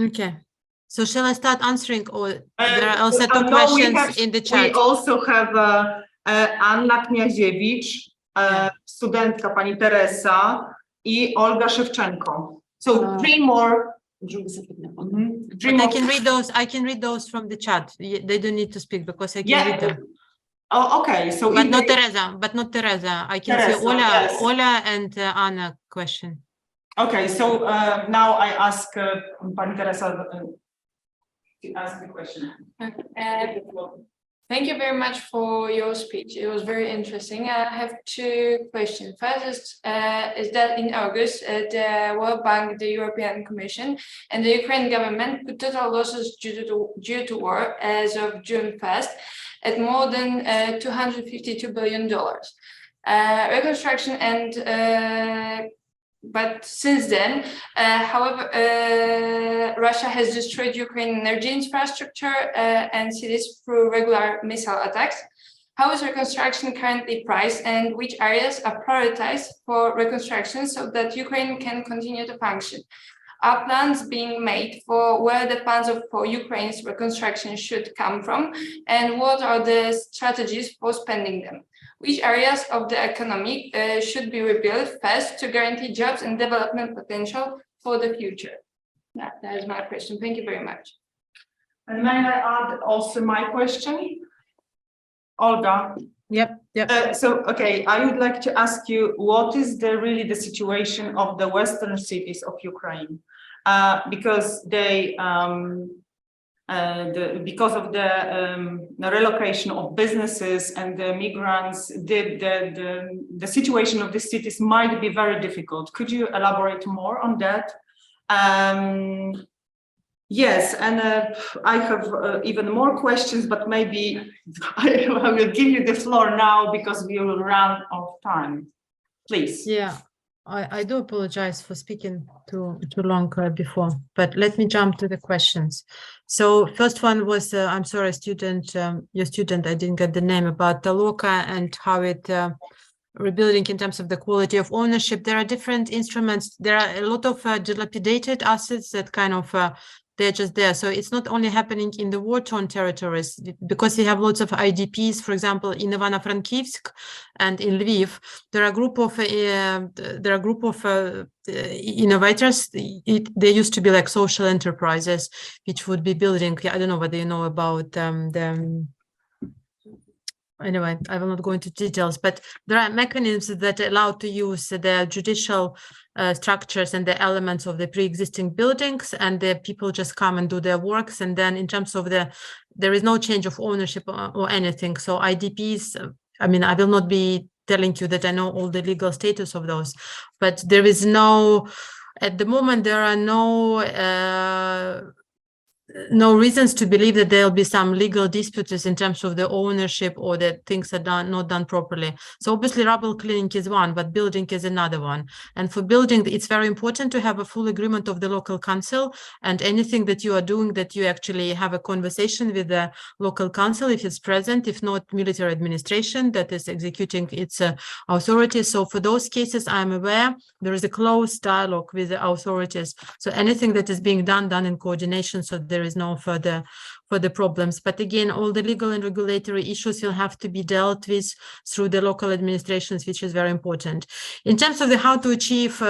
Okay. So shall I start answering, or there are also two questions in the chat? We also have Anna Kniaziewicz, studentka pani Teresa i Olga Szewczenko. So three more. But I can read those from the chat. They don't need to speak because I can read them. Oh, okay. So But not Teresa. I can see Ola and Anna question. Okay, so now I ask pani Teresa to ask the question. Thank you very much for your speech. It was very interesting. I have two questions. First is that in August, the World Bank, the European Commission, and the Ukrainian government put total losses due to war as of June 1st at more than $252 billion. Reconstruction and but since then, however, Russia has destroyed Ukrainian energy infrastructure and cities through regular missile attacks. How is reconstruction currently priced, and which areas are prioritized for reconstruction so that Ukraine can continue to function? Are plans being made for where the funds for Ukraine's reconstruction should come from, and what are the strategies for spending them? Which areas of the economy should be rebuilt first to guarantee jobs and development potential for the future? That is my question. Thank you very much. And may I add also my question? Olga. Yep. Okay, I would like to ask you, what is really the situation of the western cities of Ukraine? Because they because of the relocation of businesses and the migrants, the situation of the cities might be very difficult. Could you elaborate more on that? Yes, and I have even more questions, but maybe I will give you the floor now because we will run out of time. Please. Yeah. I do apologize for speaking too long before, but let me jump to the questions. So first one was, I'm sorry, your student, I didn't get the name, about Taloka and how it rebuilding in terms of the quality of ownership. There are different instruments. There are a lot of dilapidated assets that kind of they're just there. So it's not only happening in the war-torn territories, because we have lots of IDPs, for example, in Ivano-Frankivsk and in Lviv. There are a group of innovators. They used to be like social enterprises, which would be building. I don't know whether you know about them. Anyway, I will not go into details, but there are mechanisms that allow to use the judicial structures and the elements of the pre-existing buildings, and the people just come and do their works. And then in terms of there is no change of ownership or anything. So IDPs, I mean, I will not be telling you that I know all the legal status of those, but there is no, at the moment, there are no no reasons to believe that there'll be some legal disputes in terms of the ownership or that things are not done properly. So obviously rubble cleaning is one, but building is another one. And for building, it's very important to have a full agreement of the local council, and anything that you are doing, that you actually have a conversation with the local council if it's present, if not military administration that is executing its authorities. So for those cases, I'm aware there is a close dialogue with the authorities. So anything that is being done in coordination, so there is no further problems. But again, all the legal and regulatory issues will have to be dealt with through the local administrations, which is very important. In terms of how to achieve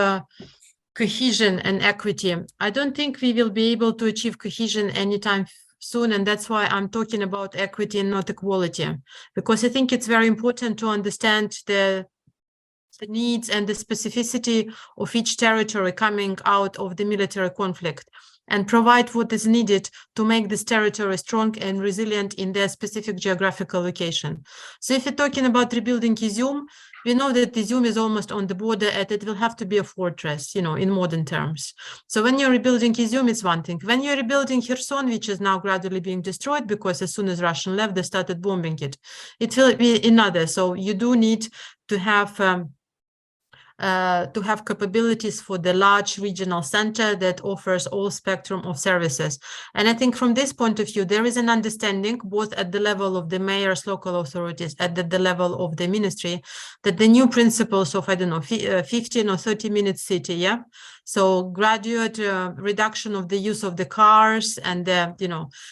cohesion and equity, I don't think we will be able to achieve cohesion anytime soon, and that's why I'm talking about equity and not equality, because I think it's very important to understand the needs and the specificity of each territory coming out of the military conflict, and provide what is needed to make this territory strong and resilient in their specific geographical location. So if you're talking about rebuilding Izium, we know that Izium is almost on the border and it will have to be a fortress, in modern terms. So when you're rebuilding Izium, it's one thing. When you're rebuilding Kherson, which is now gradually being destroyed because as soon as Russian left, they started bombing it, it will be another. So you do need to have capabilities for the large regional center that offers all spectrum of services. And I think from this point of view, there is an understanding both at the level of the mayors, local authorities, at the level of the ministry, that the new principles of, 15 or 30-minute city, yeah? So graduate reduction of the use of the cars and the,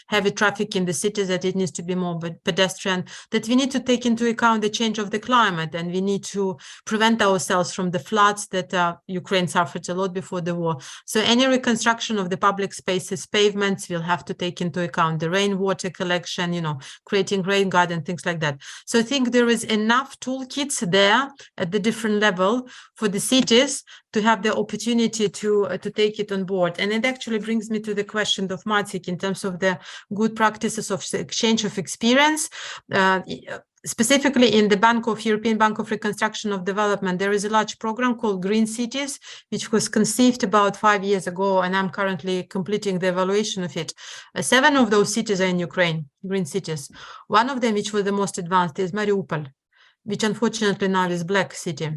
heavy traffic in the cities, that it needs to be more pedestrian, that we need to take into account the change of the climate, and we need to prevent ourselves from the floods that Ukraine suffered a lot before the war. So any reconstruction of the public spaces, pavements, will have to take into account the rainwater collection, creating rain garden, things like that. So I think there is enough toolkits there at the different level for the cities to have the opportunity to take it on board. And it actually brings me to the question of Maciek in terms of the good practices of exchange of experience. Specifically in the European Bank of Reconstruction of Development, there is a large program called Green Cities, which was conceived about 5 years ago, and I'm currently completing the evaluation of it. 7 of those cities are in Ukraine, green cities. One of them, which was the most advanced, is Mariupol, which unfortunately now is Black City.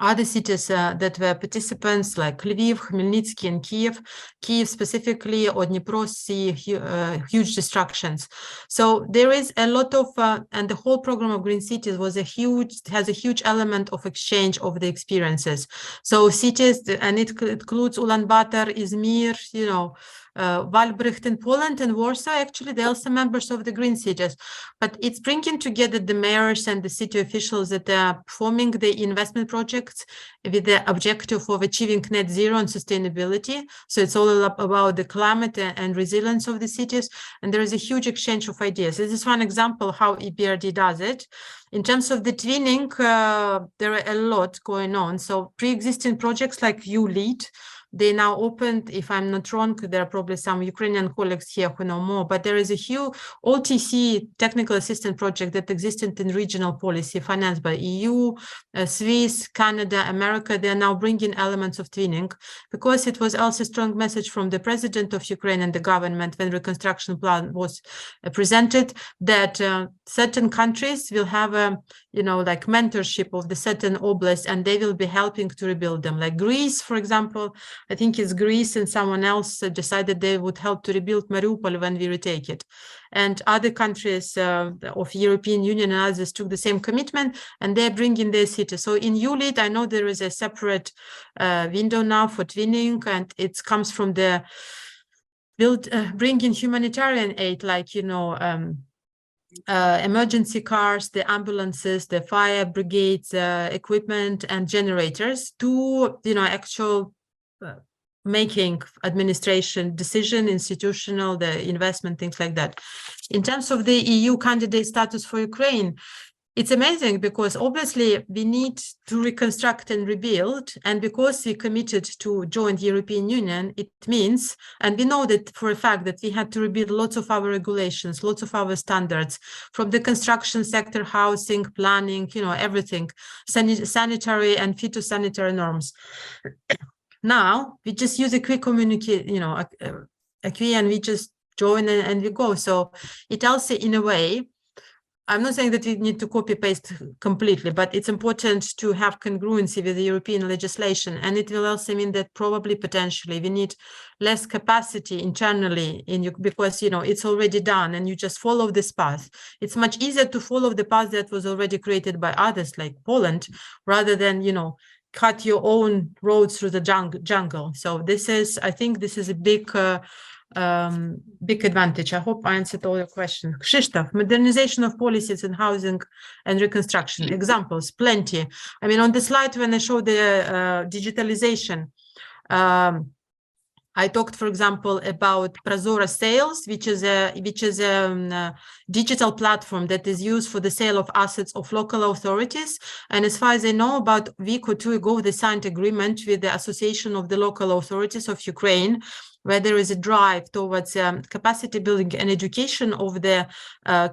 Other cities that were participants like Lviv, Khmelnytsky, and Kiev specifically, or Dnipro, see huge destructions. So there is a lot of, and the whole program of Green Cities has a huge element of exchange of the experiences. So cities, and it includes Ulaanbaatar, Izmir, Walbrecht in Poland and Warsaw, actually, they're also members of the Green Cities. But it's bringing together the mayors and the city officials that are performing the investment projects with the objective of achieving net zero and sustainability. So it's all about the climate and resilience of the cities. And there is a huge exchange of ideas. This is one example how EBRD does it. In terms of the twinning, there are a lot going on. So pre-existing projects like U-Lead, they now opened, if I'm not wrong, there are probably some Ukrainian colleagues here who know more, but there is a huge OTC technical assistance project that existed in regional policy financed by EU, Swiss, Canada, America. They are now bringing elements of twinning because it was also a strong message from the president of Ukraine and the government when reconstruction plan was presented that certain countries will have a, like mentorship of the certain oblasts, and they will be helping to rebuild them. Like Greece, for example, I think it's Greece and someone else decided they would help to rebuild Mariupol when we retake it. And other countries of European Union and others took the same commitment, and they're bringing their city. So in ULEAD, I know there is a separate window now for twinning, and it comes from the bringing humanitarian aid, like, emergency cars, the ambulances, the fire brigades, equipment and generators to, actual making administration decision, institutional, the investment, things like that. In terms of the EU candidate status for Ukraine, it's amazing because obviously we need to reconstruct and rebuild, and because we committed to join the European Union, it means, and we know that for a fact that we had to rebuild lots of our regulations, lots of our standards, from the construction sector, housing, planning, everything, sanitary and phytosanitary norms. Now we just use a quick acquis and we just join and we go. So it also, in a way, I'm not saying that we need to copy paste completely, but it's important to have congruency with the European legislation. And it will also mean that probably potentially we need less capacity internally because, you know, it's already done and you just follow this path. It's much easier to follow the path that was already created by others like Poland, rather than, you know, cut your own roads through the jungle. So this is, I think this is a big advantage. I hope I answered all your questions. Krzysztof, modernization of policies in housing and reconstruction. Examples, plenty. I mean, on the slide when I showed the digitalization, I talked, for example, about Prozora Sales, which is a digital platform that is used for the sale of assets of local authorities. And as far as I know, about a week or two ago, they signed agreement with the Association of the Local Authorities of Ukraine, where there is a drive towards capacity building and education of the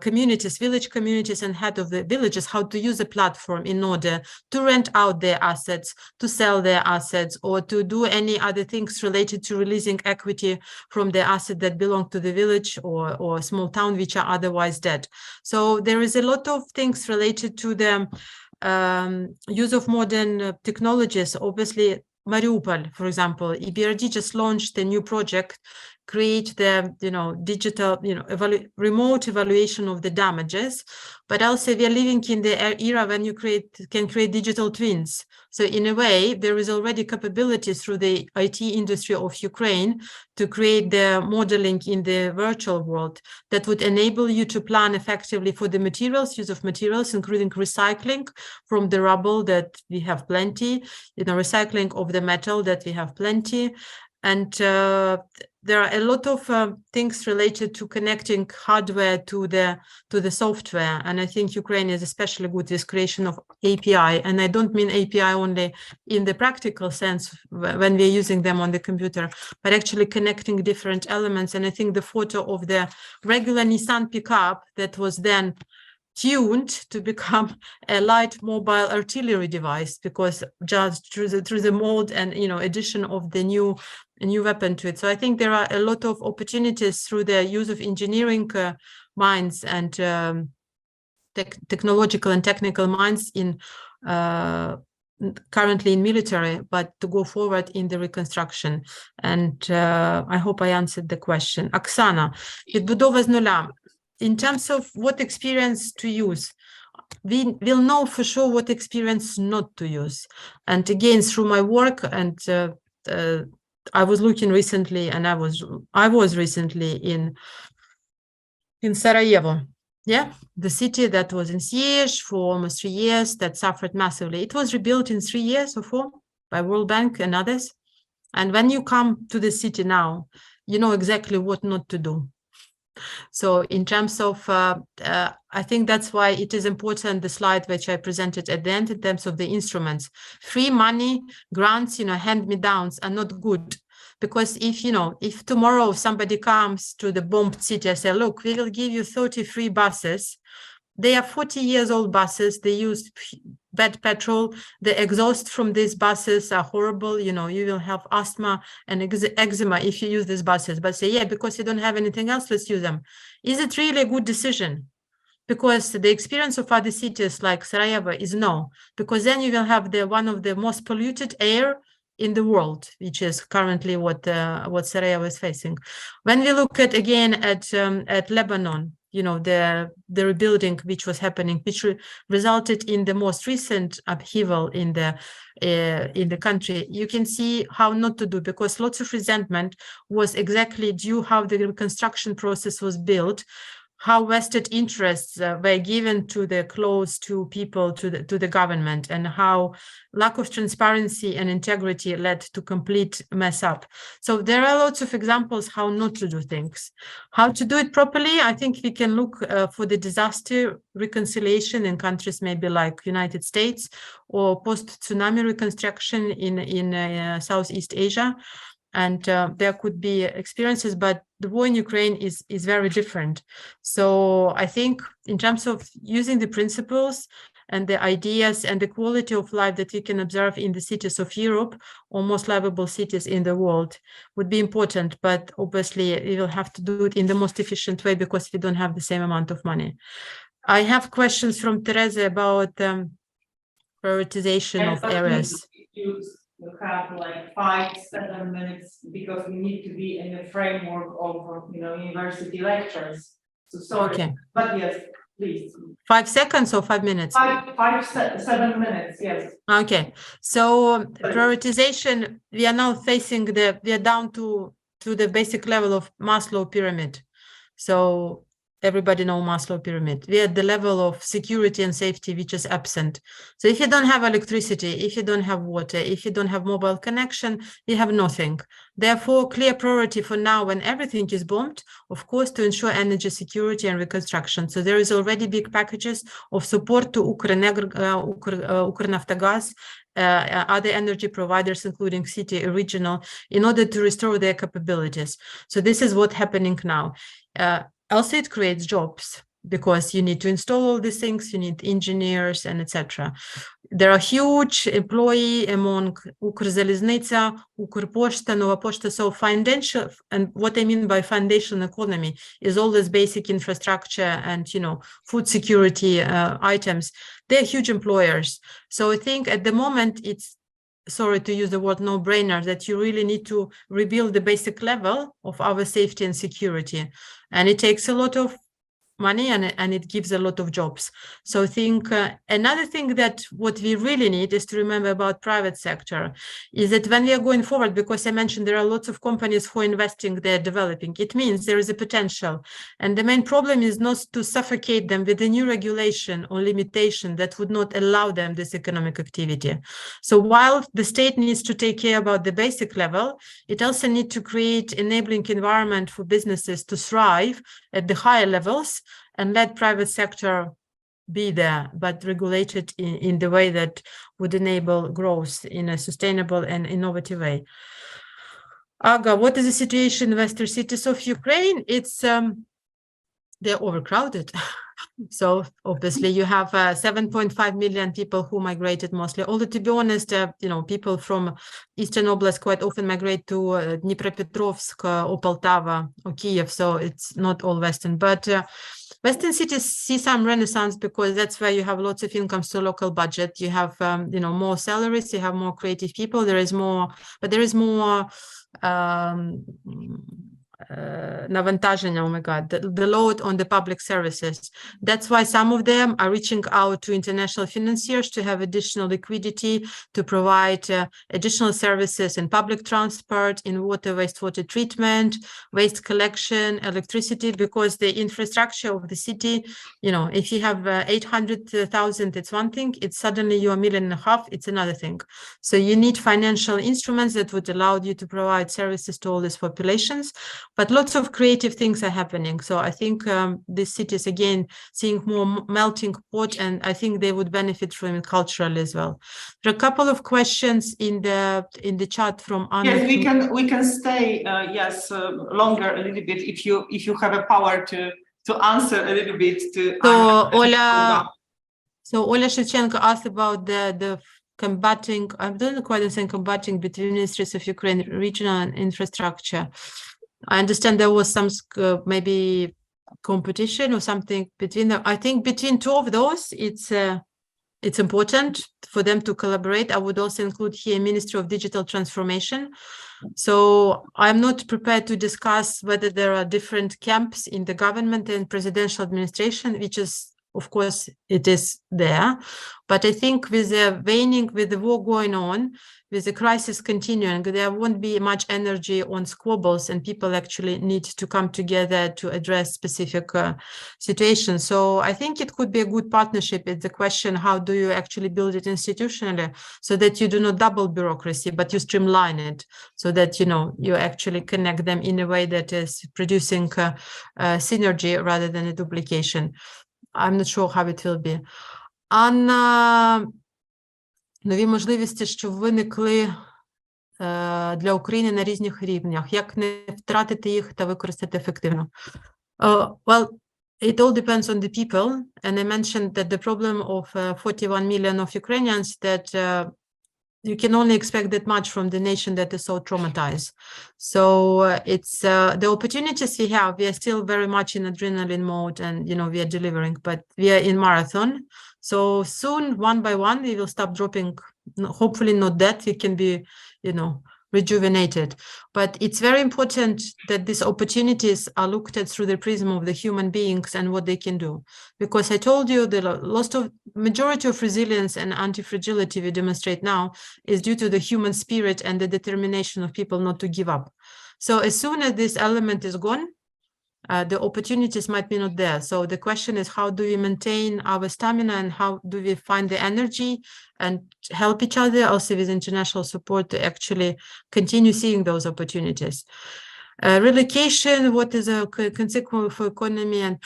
communities, village communities and head of the villages, how to use a platform in order to rent out their assets, to sell their assets, or to do any other things related to releasing equity from the asset that belong to the village or a small town which are otherwise dead. So there is a lot of things related to the use of modern technologies. Obviously, Mariupol, for example, EBRD just launched a new project, create the, you know, digital, you know, remote evaluation of the damages, but also we are living in the era when you can create digital twins. So in a way, there is already capabilities through the IT industry of Ukraine to create the modeling in the virtual world that would enable you to plan effectively for the materials, use of materials, including recycling from the rubble that we have plenty, you know, recycling of the metal that we have plenty. And there are a lot of things related to connecting hardware to the software. And I think Ukraine is especially good with creation of API. And I don't mean API only in the practical sense when we're using them on the computer, but actually connecting different elements. And I think the photo of the regular Nissan pickup that was then tuned to become a light mobile artillery device, because just through the mold and, you know, addition of the new weapon to it. So I think there are a lot of opportunities through the use of engineering minds and technological and technical minds in currently in military, but to go forward in the reconstruction. And I hope I answered the question. Oksana, відбудова з нуля. In terms of what experience to use, we will know for sure what experience not to use. And again, through my work, and I was looking recently, and I was recently in Sarajevo. Yeah, the city that was in siege for almost 3 years, that suffered massively. It was rebuilt in 3 years or 4 by World Bank and others. And when you come to the city now, you know exactly what not to do. So in terms of, I think that's why it is important, the slide which I presented at the end, in terms of the instruments. Free money, grants, you know, hand-me-downs are not good. Because if, you know, if tomorrow somebody comes to the bombed city and say, look, we will give you 30 free buses, they are 40-year-old buses, they use bad petrol, the exhaust from these buses are horrible, you know, you will have asthma and eczema if you use these buses, but say, yeah, because you don't have anything else, let's use them. Is it really a good decision? Because the experience of other cities like Sarajevo is no, because then you will have one of the most polluted air in the world, which is currently what Sarajevo is facing. When we look at again at Lebanon, you know, the rebuilding which was happening, which resulted in the most recent upheaval in the country, you can see how not to do, because lots of resentment was exactly due how the reconstruction process was built, how vested interests were given to the close to people, to the government, and how lack of transparency and integrity led to complete mess up. So there are lots of examples how not to do things. How to do it properly, I think we can look for the disaster reconciliation in countries maybe like United States, or post-tsunami reconstruction in Southeast Asia. And there could be experiences, but the war in Ukraine is very different. So I think in terms of using the principles and the ideas and the quality of life that we can observe in the cities of Europe or most livable cities in the world would be important, but obviously we will have to do it in the most efficient way because we don't have the same amount of money. I have questions from Teresa about prioritization of areas. You have like 5-7 minutes because we need to be in the framework of university lectures. So sorry, Okay. but yes, please. 5 seconds or 5 minutes? 7 minutes, yes. Okay, so prioritization, we are now facing we are down to the basic level of Maslow pyramid. So everybody know Maslow pyramid. We are at the level of security and safety, which is absent. So if you don't have electricity, if you don't have water, if you don't have mobile connection, you have nothing. Therefore, clear priority for now when everything is bombed, of course, to ensure energy security and reconstruction. So there is already big packages of support to Ukrnaftogaz, other energy providers, including city, regional, in order to restore their capabilities. So this is what's happening now. Also, it creates jobs because you need to install all these things, you need engineers and etc. There are huge employee among Ukrzaliznytsia, Ukrposhta, Nova Poshta. So financial, and what I mean by foundation economy is all this basic infrastructure and food security items. They're huge employers. So I think at the moment it's, sorry to use the word no-brainer, that you really need to rebuild the basic level of our safety and security. And it takes a lot of money and it gives a lot of jobs. So I think another thing that what we really need is to remember about private sector is that when we are going forward, because I mentioned there are lots of companies who are investing, they're developing, it means there is a potential. And the main problem is not to suffocate them with a new regulation or limitation that would not allow them this economic activity. So while the state needs to take care about the basic level, it also needs to create enabling environment for businesses to thrive at the higher levels and let private sector be there, but regulated in the way that would enable growth in a sustainable and innovative way. Olga, what is the situation in Western cities of Ukraine? It's they're overcrowded. So obviously you have 7.5 million people who migrated mostly. Although to be honest, people from Eastern Oblast quite often migrate to Dnipropetrovsk or Poltava or Kiev. So it's not all Western, but Western cities see some renaissance because that's where you have lots of incomes to local budget. You have, more salaries, you have more creative people. There is more, but there is more навантаження, oh my God, the load on the public services. That's why some of them are reaching out to international financiers to have additional liquidity, to provide additional services in public transport, in water, wastewater treatment, waste collection, electricity, because the infrastructure of the city, if you have 800,000, it's one thing, it's suddenly you're 1.5 million, it's another thing. So you need financial instruments that would allow you to provide services to all these populations. But lots of creative things are happening. So I think these cities, again, seeing more melting pot, and I think they would benefit from it culturally as well. There are a couple of questions in the chat from Anna. Yes, we can stay longer a little bit if you have a power to answer a little bit to Ola Shevchenko asked about the combating, I don't quite understand, combating between ministries of Ukraine, regional and infrastructure. I understand there was some maybe competition or something between them. I think between two of those, it's important for them to collaborate. I would also include here Ministry of Digital Transformation. So I'm not prepared to discuss whether there are different camps in the government and presidential administration, which is, of course, it is there. But I think with the waning, with the war going on, with the crisis continuing, there won't be much energy on squabbles, and people actually need to come together to address specific situations. So I think it could be a good partnership. It's the question, how do you actually build it institutionally so that you do not double bureaucracy, but you streamline it so that, you actually connect them in a way that is producing synergy rather than a duplication. I'm not sure how it will be. Анна, нові можливості, що виникли для України на різних рівнях. Як не втратити їх та використати ефективно? Well, it all depends on the people. And I mentioned that the problem of 41 million of Ukrainians, that you can only expect that much from the nation that is so traumatized. So it's the opportunities we have. We are still very much in adrenaline mode, and we are delivering, but we are in marathon. So soon, one by one, we will stop dropping. Hopefully not that we can be, rejuvenated. But it's very important that these opportunities are looked at through the prism of the human beings and what they can do. Because I told you the majority of resilience and anti-fragility we demonstrate now is due to the human spirit and the determination of people not to give up. So as soon as this element is gone, the opportunities might be not there. So the question is, how do we maintain our stamina, and how do we find the energy and help each other also with international support to actually continue seeing those opportunities? Relocation, what is a consequence for economy and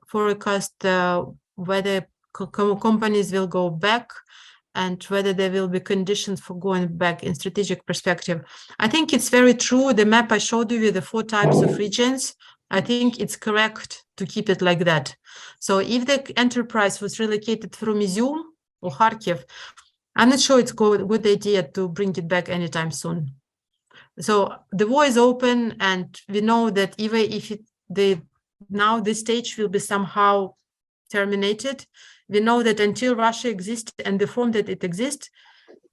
forecast whether companies will go back and whether there will be conditions for going back in strategic perspective. I think it's very true. The map I showed you with the 4 types of regions, I think it's correct to keep it like that. So if the enterprise was relocated from Izium or Kharkiv, I'm not sure it's a good idea to bring it back anytime soon. So the war is open, and we know that even if now this stage will be somehow terminated, we know that until Russia exists and the form that it exists,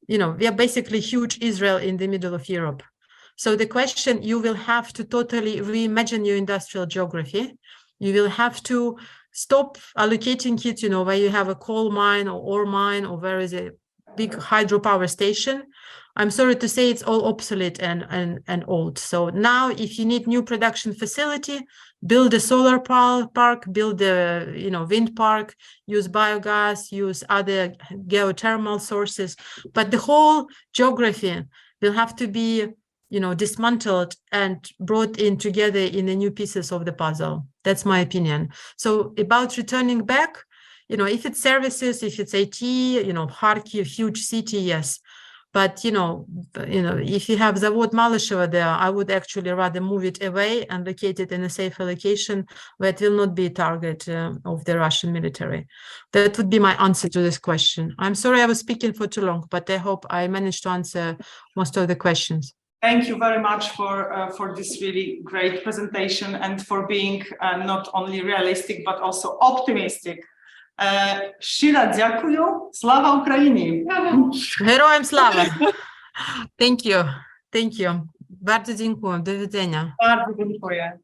we are basically huge Israel in the middle of Europe. So the question, you will have to totally reimagine your industrial geography. You will have to stop allocating it, where you have a coal mine or ore mine, or where is a big hydropower station. I'm sorry to say it's all obsolete and old. So now if you need new production facility, build a solar park, build a wind park, use biogas, use other geothermal sources. But the whole geography will have to be dismantled and brought in together in the new pieces of the puzzle. That's my opinion. So about returning back, if it's services, if it's IT, Kharkiv, huge city, yes. But, if you have Zavod Malyshevo there, I would actually rather move it away and locate it in a safer location where it will not be a target of the Russian military. That would be my answer to this question. I'm sorry I was speaking for too long, but I hope I managed to answer most of the questions. Thank you very much for this really great presentation, and for being not only realistic, but also optimistic. Щиро дякую. Слава Україні! Героям слава! Thank you. Bardzo dziękuję. Do widzenia. Bardzo dziękuję.